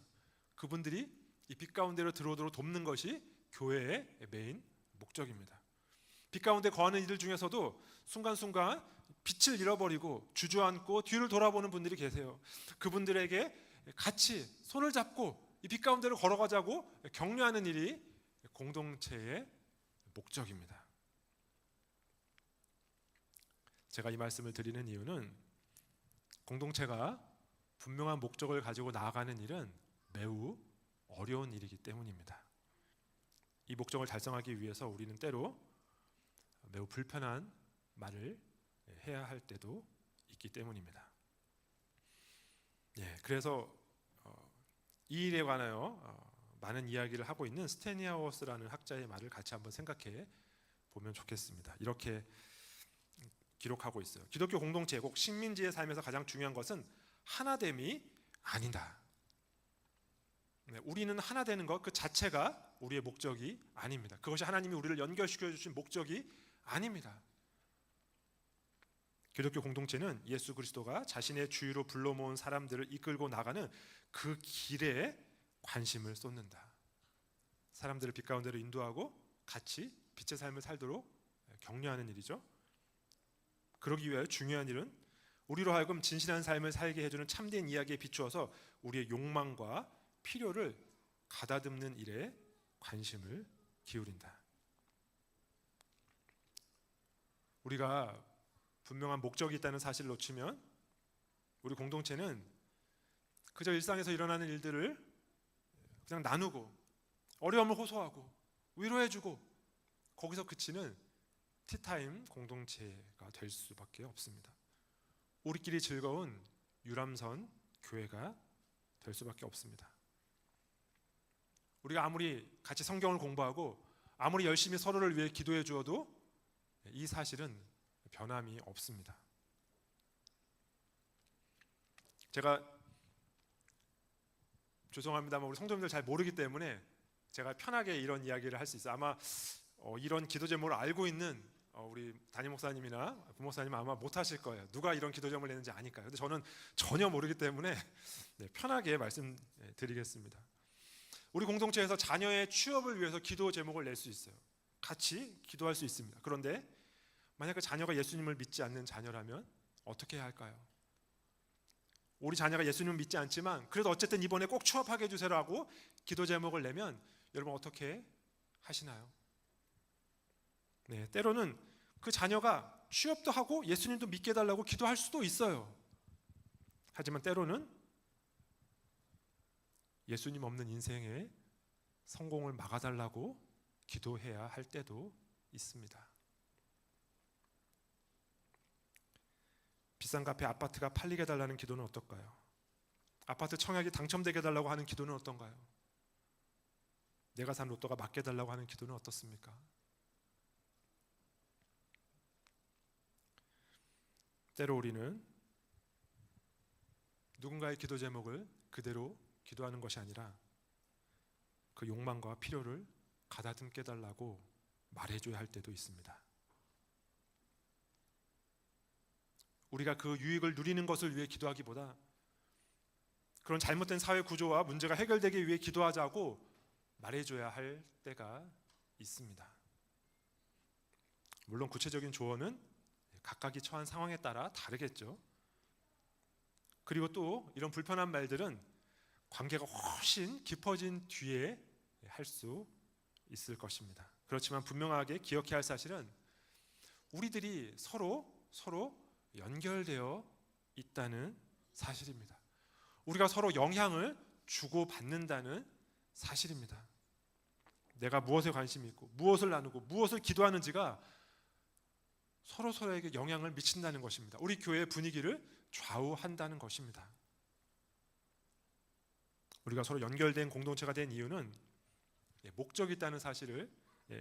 그분들이 이 빛 가운데로 들어오도록 돕는 것이 교회의 메인 목적입니다. 빛 가운데 거하는 이들 중에서도 순간순간 빛을 잃어버리고 주저앉고 뒤를 돌아보는 분들이 계세요. 그분들에게 같이 손을 잡고 이 빛 가운데로 걸어가자고 격려하는 일이 공동체의 목적입니다. 제가 이 말씀을 드리는 이유는 공동체가 분명한 목적을 가지고 나아가는 일은 매우 어려운 일이기 때문입니다. 이 목적을 달성하기 위해서 우리는 때로 매우 불편한 말을 해야 할 때도 있기 때문입니다. 그래서 이 일에 관하여 많은 이야기를 하고 있는 스테니아워스라는 학자의 말을 같이 한번 생각해 보면 좋겠습니다. 이렇게 기록하고 있어요. 기독교 공동체 꼭 식민지의 삶에서 가장 중요한 것은 하나됨이 아니다. 우리는 하나 되는 것 그 자체가 우리의 목적이 아닙니다. 그것이 하나님이 우리를 연결시켜 주신 목적이 아닙니다. 기독교 공동체는 예수 그리스도가 자신의 주위로 불러 모은 사람들을 이끌고 나가는 그 길에 관심을 쏟는다. 사람들을 빛 가운데로 인도하고 같이 빛의 삶을 살도록 격려하는 일이죠. 그러기 위하여 중요한 일은 우리로 하여금 진실한 삶을 살게 해주는 참된 이야기에 비추어서 우리의 욕망과 필요를 가다듬는 일에 관심을 기울인다. 우리가 분명한 목적이 있다는 사실을 놓치면 우리 공동체는 그저 일상에서 일어나는 일들을 그냥 나누고 어려움을 호소하고 위로해주고 거기서 그치는 티타임 공동체가 될 수밖에 없습니다. 우리끼리 즐거운 유람선 교회가 될 수밖에 없습니다. 우리가 아무리 같이 성경을 공부하고 아무리 열심히 서로를 위해 기도해 주어도 이 사실은 변함이 없습니다. 제가 죄송합니다만 우리 성도님들 잘 모르기 때문에 제가 편하게 이런 이야기를 할 수 있어요. 아마 이런 기도 제목을 알고 있는 우리 담임 목사님이나 부목사님 아마 못하실 거예요. 누가 이런 기도 제목을 냈는지 아니까요. 근데 저는 전혀 모르기 때문에 편하게 말씀드리겠습니다. 우리 공동체에서 자녀의 취업을 위해서 기도 제목을 낼 수 있어요. 같이 기도할 수 있습니다. 그런데 만약 그 자녀가 예수님을 믿지 않는 자녀라면 어떻게 해야 할까요? 우리 자녀가 예수님을 믿지 않지만 그래도 어쨌든 이번에 꼭 취업하게 해주세요라고 기도 제목을 내면 여러분 어떻게 하시나요? 때로는 그 자녀가 취업도 하고 예수님도 믿게 해달라고 기도할 수도 있어요. 하지만 때로는 예수님 없는 인생에 성공을 막아달라고 기도해야 할 때도 있습니다. 비싼 값에 아파트가 팔리게 해달라는 기도는 어떨까요? 아파트 청약이 당첨되게 해달라고 하는 기도는 어떤가요? 내가 산 로또가 맞게 해달라고 하는 기도는 어떻습니까? 때로 우리는 누군가의 기도 제목을 그대로 기도하는 것이 아니라 그 욕망과 필요를 가다듬게 해달라고 말해줘야 할 때도 있습니다. 우리가 그 유익을 누리는 것을 위해 기도하기보다 그런 잘못된 사회 구조와 문제가 해결되기 위해 기도하자고 말해줘야 할 때가 있습니다. 물론 구체적인 조언은 각각이 처한 상황에 따라 다르겠죠. 그리고 또 이런 불편한 말들은 관계가 훨씬 깊어진 뒤에 할 수 있을 것입니다. 그렇지만 분명하게 기억해야 할 사실은 우리들이 서로 연결되어 있다는 사실입니다. 우리가 서로 영향을 주고받는다는 사실입니다. 내가 무엇에 관심이 있고 무엇을 나누고 무엇을 기도하는지가 서로에게 영향을 미친다는 것입니다. 우리 교회의 분위기를 좌우한다는 것입니다. 우리가 서로 연결된 공동체가 된 이유는 목적이 있다는 사실을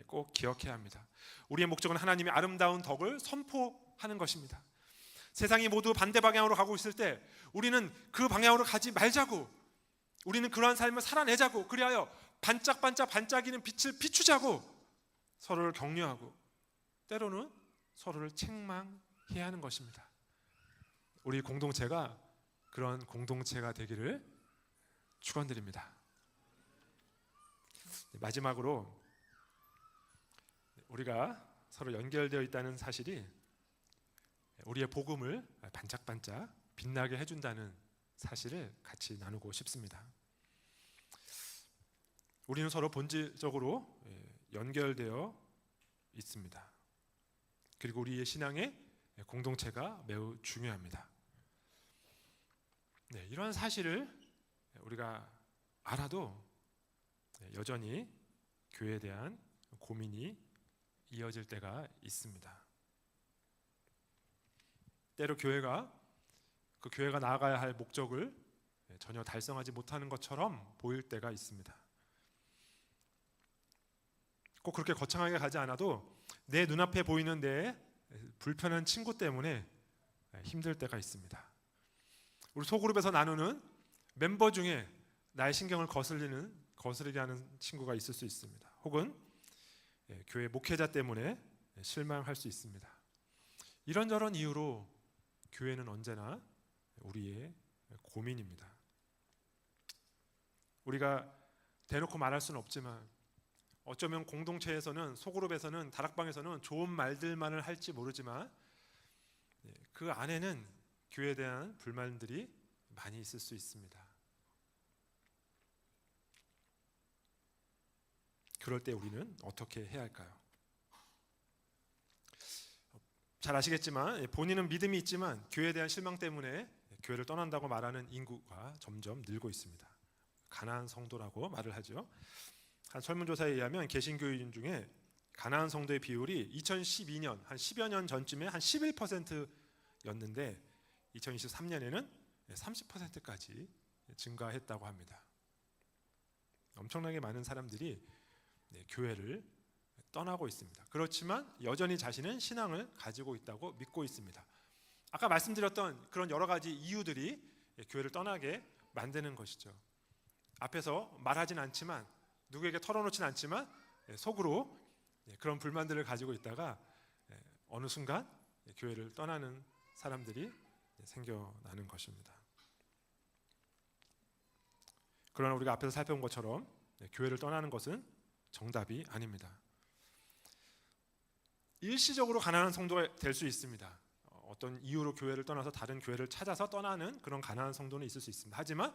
꼭 기억해야 합니다. 우리의 목적은 하나님의 아름다운 덕을 선포하는 것입니다. 세상이 모두 반대 방향으로 가고 있을 때 우리는 그 방향으로 가지 말자고, 우리는 그러한 삶을 살아내자고, 그리하여 반짝반짝이는 빛을 비추자고 서로를 격려하고 때로는 서로를 책망해야 하는 것입니다. 우리 공동체가 그런 공동체가 되기를 축원드립니다. 마지막으로 우리가 서로 연결되어 있다는 사실이 우리의 복음을 반짝반짝 빛나게 해준다는 사실을 같이 나누고 싶습니다. 우리는 서로 본질적으로 연결되어 있습니다. 그리고 우리의 신앙의 공동체가 매우 중요합니다. 이러한 사실을 우리가 알아도 여전히 교회에 대한 고민이 이어질 때가 있습니다. 때로 교회가 나아가야 할 목적을 전혀 달성하지 못하는 것처럼 보일 때가 있습니다. 꼭 그렇게 거창하게 가지 않아도 내 눈앞에 보이는 내 불편한 친구 때문에 힘들 때가 있습니다. 우리 소그룹에서 나누는 멤버 중에 나의 신경을 거스르게 하는 친구가 있을 수 있습니다. 혹은 교회 목회자 때문에 실망할 수 있습니다. 이런저런 이유로 교회는 언제나 우리의 고민입니다. 우리가 대놓고 말할 수는 없지만 어쩌면 공동체에서는, 소그룹에서는, 다락방에서는 좋은 말들만을 할지 모르지만 그 안에는 교회에 대한 불만들이 많이 있을 수 있습니다. 그럴 때 우리는 어떻게 해야 할까요? 잘 아시겠지만 본인은 믿음이 있지만 교회에 대한 실망 때문에 교회를 떠난다고 말하는 인구가 점점 늘고 있습니다. 가난한 성도라고 말을 하죠. 한 설문조사에 의하면 개신교인 중에 가난한 성도의 비율이 2012년 한 10여 년 전쯤에 한 11%였는데 2023년에는 30%까지 증가했다고 합니다. 엄청나게 많은 사람들이 교회를 떠나고 있습니다. 그렇지만 여전히 자신은 신앙을 가지고 있다고 믿고 있습니다. 아까 말씀드렸던 그런 여러 가지 이유들이 교회를 떠나게 만드는 것이죠. 앞에서 말하진 않지만, 누구에게 털어놓진 않지만 속으로 그런 불만들을 가지고 있다가 어느 순간 교회를 떠나는 사람들이 생겨나는 것입니다. 그러나 우리가 앞에서 살펴본 것처럼 교회를 떠나는 것은 정답이 아닙니다. 일시적으로 가난한 성도가 될 수 있습니다. 어떤 이유로 교회를 떠나서 다른 교회를 찾아서 떠나는 그런 가난한 성도는 있을 수 있습니다. 하지만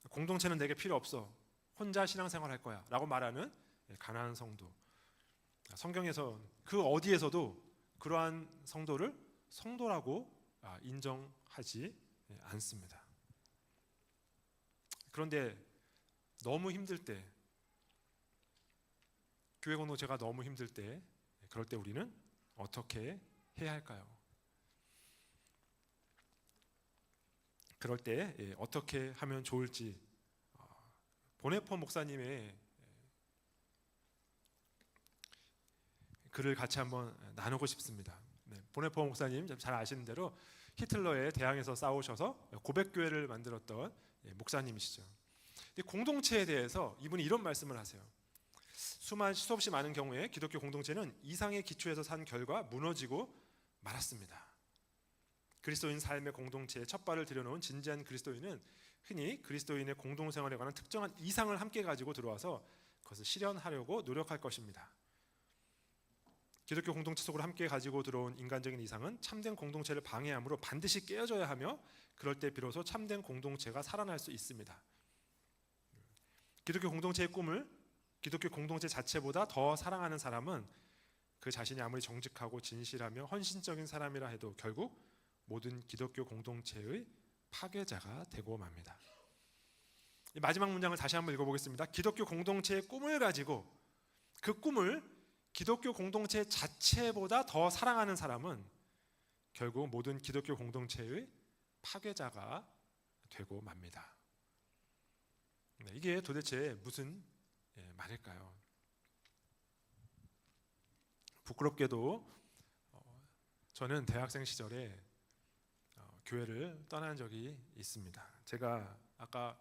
공동체는 내게 필요 없어, 혼자 신앙생활 할 거야 라고 말하는 가난한 성도, 성경에서 그 어디에서도 그러한 성도를 성도라고 인정하지 않습니다. 그런데 너무 힘들 때, 교회 공동체가 너무 힘들 때, 그럴 때 우리는 어떻게 해야 할까요? 그럴 때 어떻게 하면 좋을지 보네포 목사님의 글을 같이 한번 나누고 싶습니다. 보네포 목사님 잘 아시는 대로 히틀러에 대항해서 싸우셔서 고백교회를 만들었던 목사님이시죠. 공동체에 대해서 이분이 이런 말씀을 하세요. 수없이 많은 경우에 기독교 공동체는 이상의 기초에서 산 결과 무너지고 말았습니다. 그리스도인 삶의 공동체에 첫 발을 들여놓은 진지한 그리스도인은 흔히 그리스도인의 공동생활에 관한 특정한 이상을 함께 가지고 들어와서 그것을 실현하려고 노력할 것입니다. 기독교 공동체 속으로 함께 가지고 들어온 인간적인 이상은 참된 공동체를 방해하므로 반드시 깨어져야 하며, 그럴 때 비로소 참된 공동체가 살아날 수 있습니다. 기독교 공동체의 꿈을 기독교 공동체 자체보다 더 사랑하는 사람은 그 자신이 아무리 정직하고 진실하며 헌신적인 사람이라 해도 결국 모든 기독교 공동체의 파괴자가 되고 맙니다. 이 마지막 문장을 다시 한번 읽어보겠습니다. 기독교 공동체의 꿈을 가지고 그 꿈을 기독교 공동체 자체보다 더 사랑하는 사람은 결국 모든 기독교 공동체의 파괴자가 되고 맙니다. 이게 도대체 무슨 말일까요? 부끄럽게도 저는 대학생 시절에 교회를 떠난 적이 있습니다. 제가 아까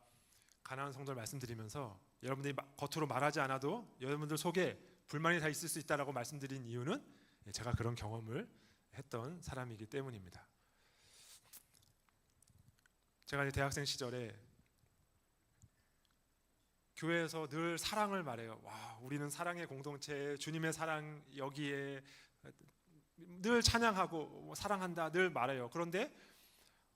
가난한 성도를 말씀드리면서 여러분들이 겉으로 말하지 않아도 여러분들 속에 불만이 다 있을 수 있다라고 말씀드린 이유는 제가 그런 경험을 했던 사람이기 때문입니다. 제가 대학생 시절에 교회에서 늘 사랑을 말해요. 와, 우리는 사랑의 공동체, 주님의 사랑 여기에 늘 찬양하고 사랑한다 늘 말해요. 그런데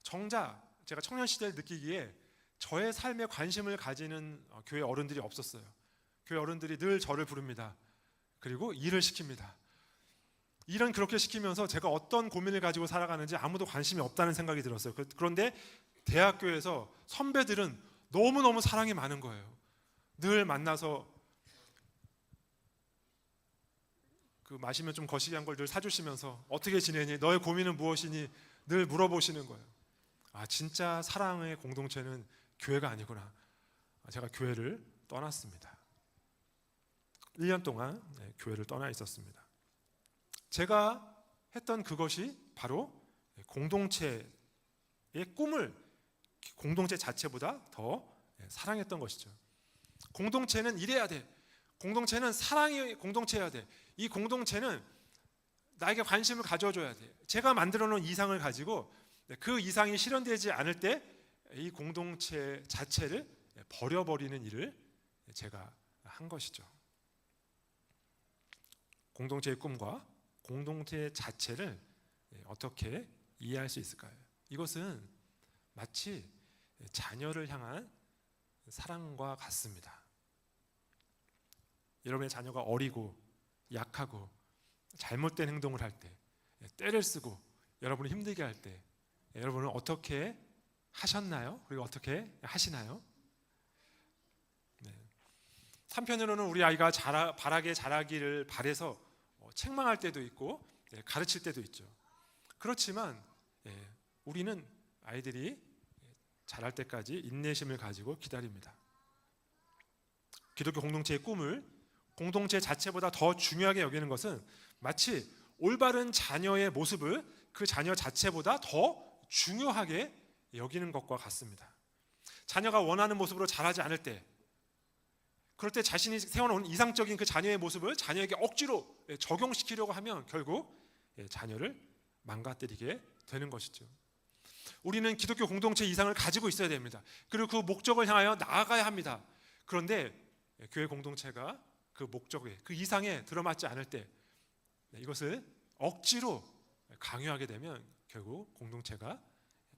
정작 제가 청년 시대를 느끼기에 저의 삶에 관심을 가지는 교회 어른들이 없었어요. 교회 어른들이 늘 저를 부릅니다. 그리고 일을 시킵니다. 일은 그렇게 시키면서 제가 어떤 고민을 가지고 살아가는지 아무도 관심이 없다는 생각이 들었어요. 그런데 대학교에서 선배들은 너무너무 사랑이 많은 거예요. 늘 만나서 그 마시면 좀 거시기한 걸 늘 사주시면서 어떻게 지내니? 너의 고민은 무엇이니? 늘 물어보시는 거예요. 아, 진짜 사랑의 공동체는 교회가 아니구나. 제가 교회를 떠났습니다. 1년 동안 교회를 떠나 있었습니다. 제가 했던 그것이 바로 공동체의 꿈을 공동체 자체보다 더 사랑했던 것이죠. 공동체는 이래야 돼. 공동체는 사랑이 공동체여야 돼. 이 공동체는 나에게 관심을 가져줘야 돼. 제가 만들어 놓은 이상을 가지고 그 이상이 실현되지 않을 때 이 공동체 자체를 버려버리는 일을 제가 한 것이죠. 공동체의 꿈과 공동체 자체를 어떻게 이해할 수 있을까요? 이것은 마치 자녀를 향한 사랑과 같습니다. 여러분의 자녀가 어리고 약하고 잘못된 행동을 할 때, 때를 쓰고 여러분을 힘들게 할 때 여러분은 어떻게 하셨나요? 그리고 어떻게 하시나요? 한편으로는 우리 아이가 바라게 자라기를 바래서 책망할 때도 있고 가르칠 때도 있죠. 그렇지만 우리는 아이들이 자랄 때까지 인내심을 가지고 기다립니다. 기독교 공동체의 꿈을 공동체 자체보다 더 중요하게 여기는 것은 마치 올바른 자녀의 모습을 그 자녀 자체보다 더 중요하게 여기는 것과 같습니다. 자녀가 원하는 모습으로 자라지 않을 때, 그럴 때 자신이 세워놓은 이상적인 그 자녀의 모습을 자녀에게 억지로 적용시키려고 하면 결국 자녀를 망가뜨리게 되는 것이죠. 우리는 기독교 공동체 이상을 가지고 있어야 됩니다. 그리고 그 목적을 향하여 나아가야 합니다. 그런데 교회 공동체가 그 목적에, 그 이상에 들어맞지 않을 때 이것을 억지로 강요하게 되면 결국 공동체가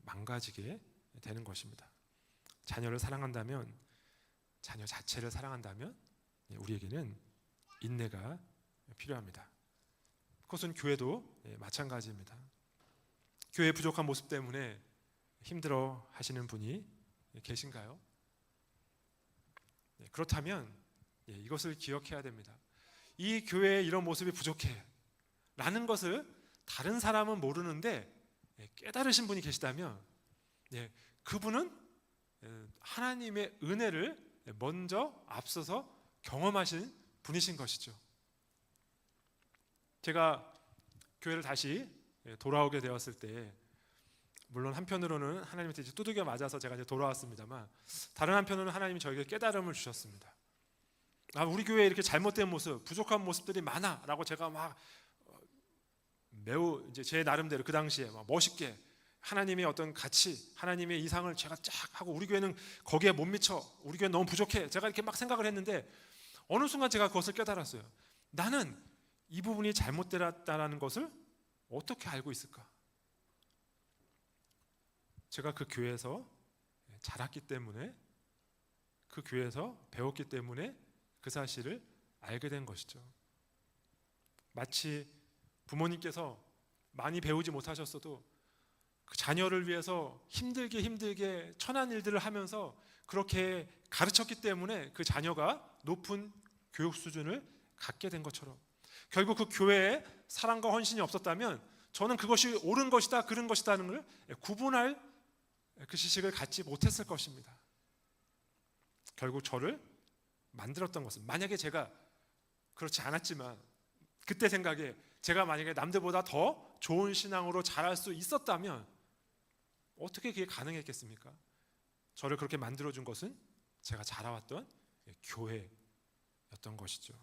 망가지게 되는 것입니다. 자녀를 사랑한다면, 자녀 자체를 사랑한다면 우리에게는 인내가 필요합니다. 그것은 교회도 마찬가지입니다. 교회의 부족한 모습 때문에 힘들어 하시는 분이 계신가요? 그렇다면 이것을 기억해야 됩니다. 이 교회에 이런 모습이 부족해 라는 것을 다른 사람은 모르는데 깨달으신 분이 계시다면 그분은 하나님의 은혜를 먼저 앞서서 경험하신 분이신 것이죠. 제가 교회를 다시 돌아오게 되었을 때, 물론 한편으로는 하나님한테 이제 두들겨 맞아서 제가 이제 돌아왔습니다만, 다른 한편으로는 하나님이 저에게 깨달음을 주셨습니다. 우리 교회에 이렇게 잘못된 모습, 부족한 모습들이 많아라고 제가 막 매우 이제 제 나름대로 그 당시에 막 멋있게 하나님의 어떤 가치, 하나님의 이상을 제가 쫙 하고 우리 교회는 거기에 못 미쳐, 우리 교회는 너무 부족해, 제가 이렇게 막 생각을 했는데 어느 순간 제가 그것을 깨달았어요. 나는 이 부분이 잘못되었다는 것을 어떻게 알고 있을까? 제가 그 교회에서 자랐기 때문에, 그 교회에서 배웠기 때문에 그 사실을 알게 된 것이죠. 마치 부모님께서 많이 배우지 못하셨어도 그 자녀를 위해서 힘들게 천한 일들을 하면서 그렇게 가르쳤기 때문에 그 자녀가 높은 교육 수준을 갖게 된 것처럼, 결국 그 교회에 사랑과 헌신이 없었다면 저는 그것이 옳은 것이다, 그른 것이다 하는 걸 구분할 그 지식을 갖지 못했을 것입니다. 결국 저를 만들었던 것은, 만약에 제가 그렇지 않았지만 그때 생각에 제가 만약에 남들보다 더 좋은 신앙으로 자랄 수 있었다면 어떻게 그게 가능했겠습니까? 저를 그렇게 만들어준 것은 제가 자라왔던 교회였던 것이죠.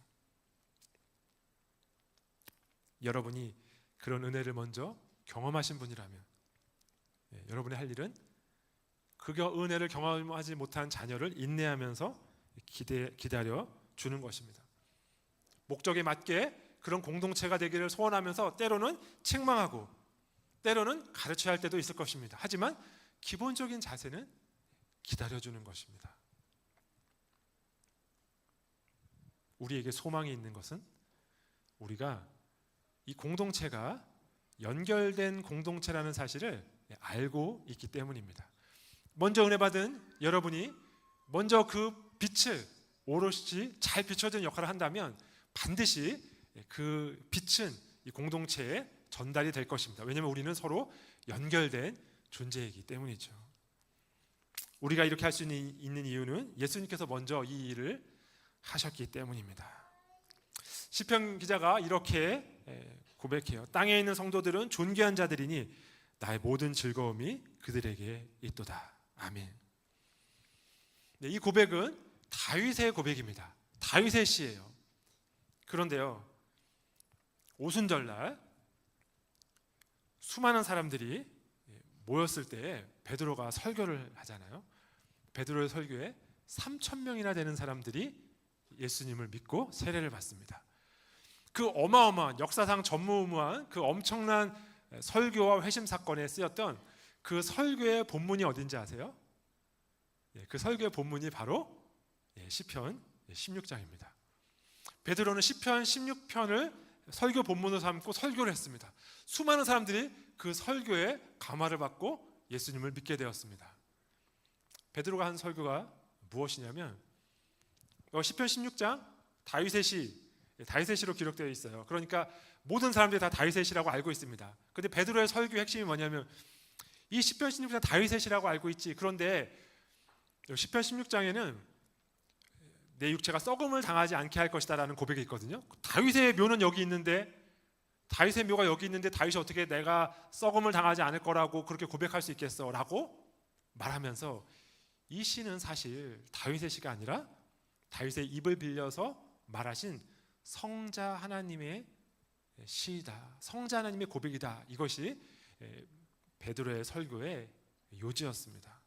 여러분이 그런 은혜를 먼저 경험하신 분이라면 여러분의 할 일은 그 은혜를 경험하지 못한 자녀를 인내하면서 기다려 주는 것입니다. 목적에 맞게 그런 공동체가 되기를 소원하면서 때로는 책망하고 때로는 가르쳐야 할 때도 있을 것입니다. 하지만 기본적인 자세는 기다려주는 것입니다. 우리에게 소망이 있는 것은 우리가 이 공동체가 연결된 공동체라는 사실을 알고 있기 때문입니다. 먼저 은혜 받은 여러분이 먼저 그 빛을 오롯이 잘 비춰주는 역할을 한다면 반드시 그 빛은 이 공동체에 전달이 될 것입니다. 왜냐하면 우리는 서로 연결된 존재이기 때문이죠. 우리가 이렇게 할 수 있는 이유는 예수님께서 먼저 이 일을 하셨기 때문입니다. 시편 기자가 이렇게 고백해요. 땅에 있는 성도들은 존귀한 자들이니 나의 모든 즐거움이 그들에게 있도다. 아멘. 네, 이 고백은 다윗의 고백입니다. 다윗의 시예요. 그런데요, 오순절날 수많은 사람들이 모였을 때 베드로가 설교를 하잖아요. 베드로의 설교에 3,000명이나 되는 사람들이 예수님을 믿고 세례를 받습니다. 그 어마어마한 역사상 전무후무한 그 엄청난 설교와 회심 사건에 쓰였던 그 설교의 본문이 어딘지 아세요? 그 설교의 본문이 바로 시편 16장입니다. 베드로는 시편 16편을 설교 본문으로 삼고 설교를 했습니다. 수많은 사람들이 그 설교에 감화를 받고 예수님을 믿게 되었습니다. 베드로가 한 설교가 무엇이냐면 시편 16장 다윗의 시로 기록되어 있어요. 그러니까 모든 사람들이 다 다윗의 시라고 알고 있습니다. 그런데 베드로의 설교의 핵심이 뭐냐면 이 시편 16장 다윗의 시라고 알고 있지. 그런데 시편 16장에는 내 육체가 썩음을 당하지 않게 할 것이다 라는 고백이 있거든요. 다윗의 묘는 여기 있는데, 다윗의 묘가 여기 있는데 다윗이 어떻게 내가 썩음을 당하지 않을 거라고 그렇게 고백할 수 있겠어 라고 말하면서 이 시는 사실 다윗의 시가 아니라 다윗의 입을 빌려서 말하신 성자 하나님의 시이다, 성자 하나님의 고백이다. 이것이 베드로의 설교의 요지였습니다.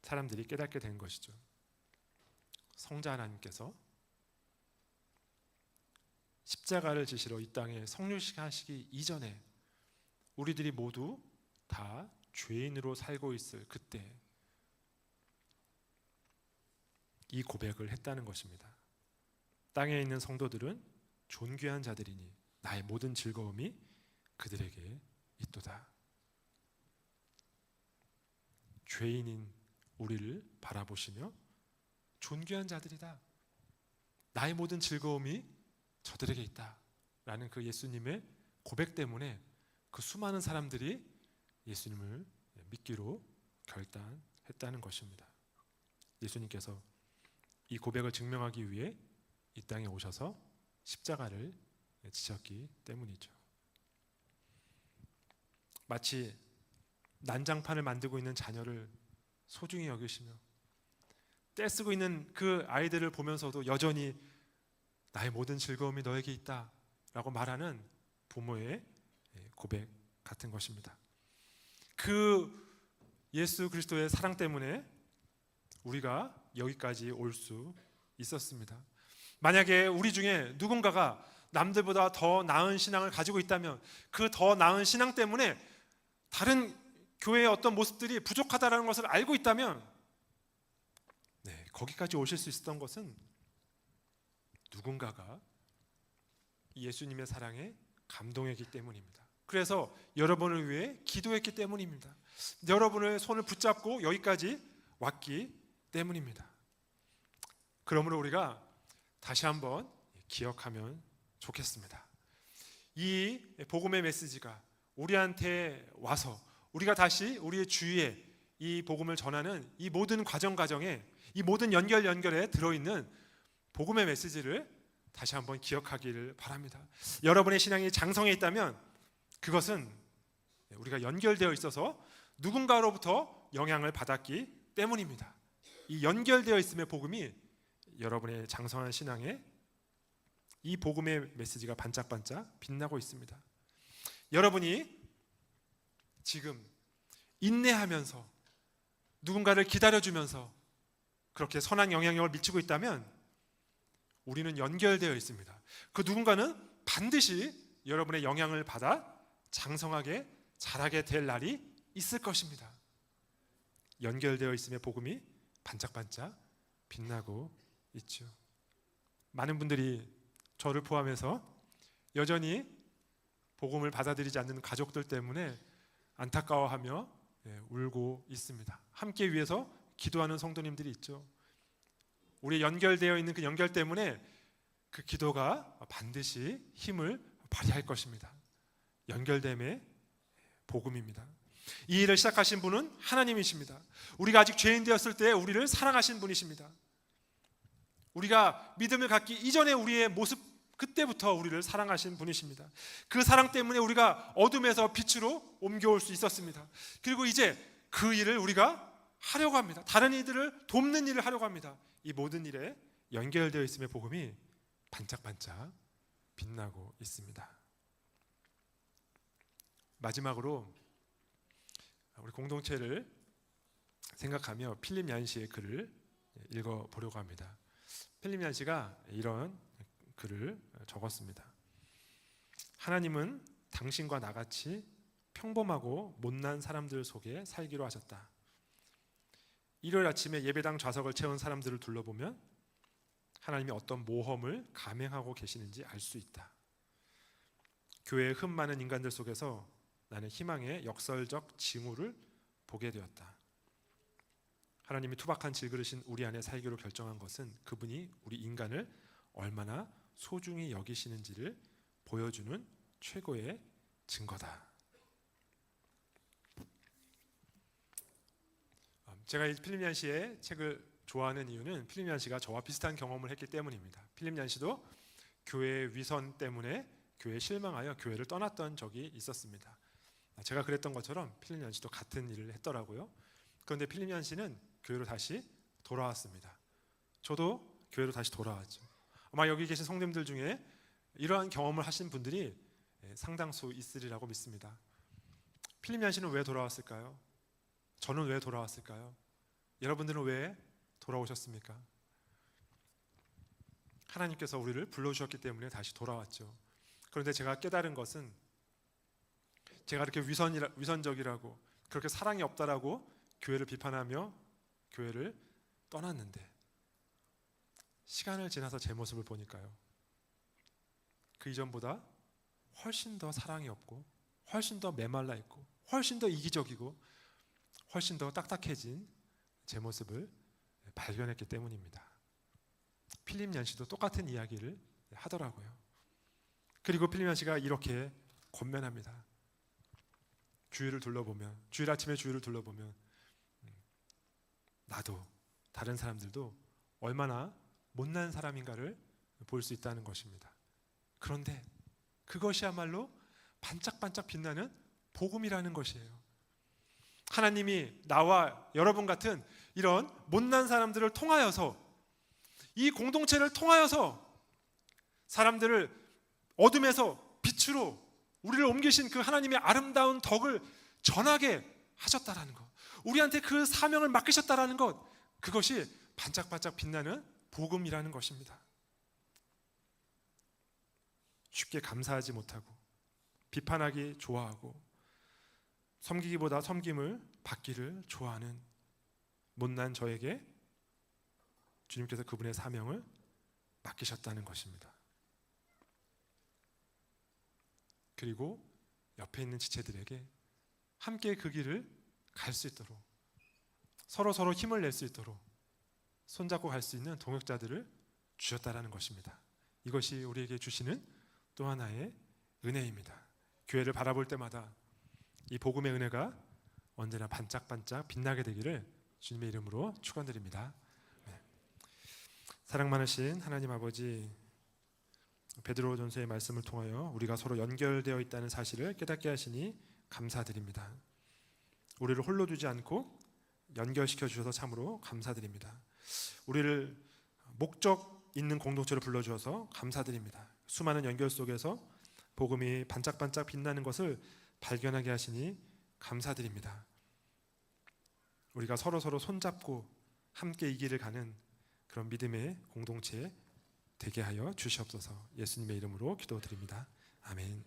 사람들이 깨닫게 된 것이죠. 성자 하나님께서 십자가를 지시러 이 땅에 성육하시기 이전에 우리들이 모두 다 죄인으로 살고 있을 그때 이 고백을 했다는 것입니다. 땅에 있는 성도들은 존귀한 자들이니 나의 모든 즐거움이 그들에게 있도다. 죄인인 우리를 바라보시며 존귀한 자들이다, 나의 모든 즐거움이 저들에게 있다 라는 그 예수님의 고백 때문에 그 수많은 사람들이 예수님을 믿기로 결단했다는 것입니다. 예수님께서 이 고백을 증명하기 위해 이 땅에 오셔서 십자가를 지셨기 때문이죠. 마치 난장판을 만들고 있는 자녀를 소중히 여기시며 떼쓰고 있는 그 아이들을 보면서도 여전히 나의 모든 즐거움이 너에게 있다 라고 말하는 부모의 고백 같은 것입니다. 그 예수 그리스도의 사랑 때문에 우리가 여기까지 올 수 있었습니다. 만약에 우리 중에 누군가가 남들보다 더 나은 신앙을 가지고 있다면 그 더 나은 신앙 때문에 다른 교회의 어떤 모습들이 부족하다는 것을 알고 있다면 거기까지 오실 수 있었던 것은 누군가가 예수님의 사랑에 감동했기 때문입니다. 그래서 여러분을 위해 기도했기 때문입니다. 여러분의 손을 붙잡고 여기까지 왔기 때문입니다. 그러므로 우리가 다시 한번 기억하면 좋겠습니다. 이 복음의 메시지가 우리한테 와서 우리가 다시 우리의 주위에 이 복음을 전하는 이 모든 과정에 이 모든 연결에 들어있는 복음의 메시지를 다시 한번 기억하기를 바랍니다. 여러분의 신앙이 장성해 있다면 그것은 우리가 연결되어 있어서 누군가로부터 영향을 받았기 때문입니다. 이 연결되어 있음의 복음이 여러분의 장성한 신앙에 이 복음의 메시지가 반짝반짝 빛나고 있습니다. 여러분이 지금 인내하면서 누군가를 기다려주면서 그렇게 선한 영향력을 미치고 있다면 우리는 연결되어 있습니다. 그 누군가는 반드시 여러분의 영향을 받아 장성하게 자라게 될 날이 있을 것입니다. 연결되어 있음의 복음이 반짝반짝 빛나고 있죠. 많은 분들이 저를 포함해서 여전히 복음을 받아들이지 않는 가족들 때문에 안타까워하며 울고 있습니다. 함께 위해서 기도하는 성도님들이 있죠. 우리 연결되어 있는 그 연결 때문에 그 기도가 반드시 힘을 발휘할 것입니다. 연결됨의 복음입니다. 이 일을 시작하신 분은 하나님이십니다. 우리가 아직 죄인 되었을 때 우리를 사랑하신 분이십니다. 우리가 믿음을 갖기 이전에 우리의 모습, 그때부터 우리를 사랑하신 분이십니다. 그 사랑 때문에 우리가 어둠에서 빛으로 옮겨올 수 있었습니다. 그리고 이제 그 일을 우리가 하려고 합니다. 다른 이들을 돕는 일을 하려고 합니다. 이 모든 일에 연결되어 있음의 복음이 반짝반짝 빛나고 있습니다. 마지막으로 우리 공동체를 생각하며 필립 얀시의 글을 읽어보려고 합니다. 필립 얀시가 이런 글을 적었습니다. 하나님은 당신과 나같이 평범하고 못난 사람들 속에 살기로 하셨다. 일요일 아침에 예배당 좌석을 채운 사람들을 둘러보면 하나님이 어떤 모험을 감행하고 계시는지 알 수 있다. 교회의 흠 많은 인간들 속에서 나는 희망의 역설적 징후를 보게 되었다. 하나님이 투박한 질그릇인 우리 안에 살기로 결정한 것은 그분이 우리 인간을 얼마나 소중히 여기시는지를 보여주는 최고의 증거다. 제가 이 필립 얀시의 책을 좋아하는 이유는 필립 얀시가 저와 비슷한 경험을 했기 때문입니다. 필립 얀시도 교회의 위선 때문에 교회에 실망하여 교회를 떠났던 적이 있었습니다. 제가 그랬던 것처럼 필립 얀시도 같은 일을 했더라고요. 그런데 필립 얀시는 교회로 다시 돌아왔습니다. 저도 교회로 다시 돌아왔죠. 아마 여기 계신 성도님들 중에 이러한 경험을 하신 분들이 상당수 있으리라고 믿습니다. 필립 얀시는 왜 돌아왔을까요? 저는 왜 돌아왔을까요? 여러분들은 왜 돌아오셨습니까? 하나님께서 우리를 불러주셨기 때문에 다시 돌아왔죠. 그런데 제가 깨달은 것은 제가 그렇게 위선적이라고 그렇게 사랑이 없다라고 교회를 비판하며 교회를 떠났는데 시간을 지나서 제 모습을 보니까요, 그 이전보다 훨씬 더 사랑이 없고 훨씬 더 메말라 있고 훨씬 더 이기적이고 훨씬 더 딱딱해진 제 모습을 발견했기 때문입니다. 필립 얀시도 똑같은 이야기를 하더라고요. 그리고 필립 얀시가 이렇게 권면합니다. 주위를 둘러보면, 주일 아침에 주위를 둘러보면 나도 다른 사람들도 얼마나 못난 사람인가를 볼 수 있다는 것입니다. 그런데 그것이야말로 반짝반짝 빛나는 복음이라는 것이에요. 하나님이 나와 여러분 같은 이런 못난 사람들을 통하여서, 이 공동체를 통하여서 사람들을 어둠에서 빛으로 우리를 옮기신 그 하나님의 아름다운 덕을 전하게 하셨다라는 것, 우리한테 그 사명을 맡기셨다라는 것, 그것이 반짝반짝 빛나는 복음이라는 것입니다. 쉽게 감사하지 못하고 비판하기 좋아하고 섬기기보다 섬김을 받기를 좋아하는 못난 저에게 주님께서 그분의 사명을 맡기셨다는 것입니다. 그리고 옆에 있는 지체들에게 함께 그 길을 갈 수 있도록, 서로 힘을 낼 수 있도록 손잡고 갈 수 있는 동역자들을 주셨다라는 것입니다. 이것이 우리에게 주시는 또 하나의 은혜입니다. 교회를 바라볼 때마다 이 복음의 은혜가 언제나 반짝반짝 빛나게 되기를 주님의 이름으로 축원드립니다. 사랑 많으신 하나님 아버지, 베드로전서의 말씀을 통하여 우리가 서로 연결되어 있다는 사실을 깨닫게 하시니 감사드립니다. 우리를 홀로 두지 않고 연결시켜 주셔서 참으로 감사드립니다. 우리를 목적 있는 공동체로 불러주셔서 감사드립니다. 수많은 연결 속에서 복음이 반짝반짝 빛나는 것을 발견하게 하시니 감사드립니다. 우리가 서로 손잡고 함께 이 길을 가는 그런 믿음의 공동체 되게 하여 주시옵소서. 예수님의 이름으로 기도드립니다. 아멘.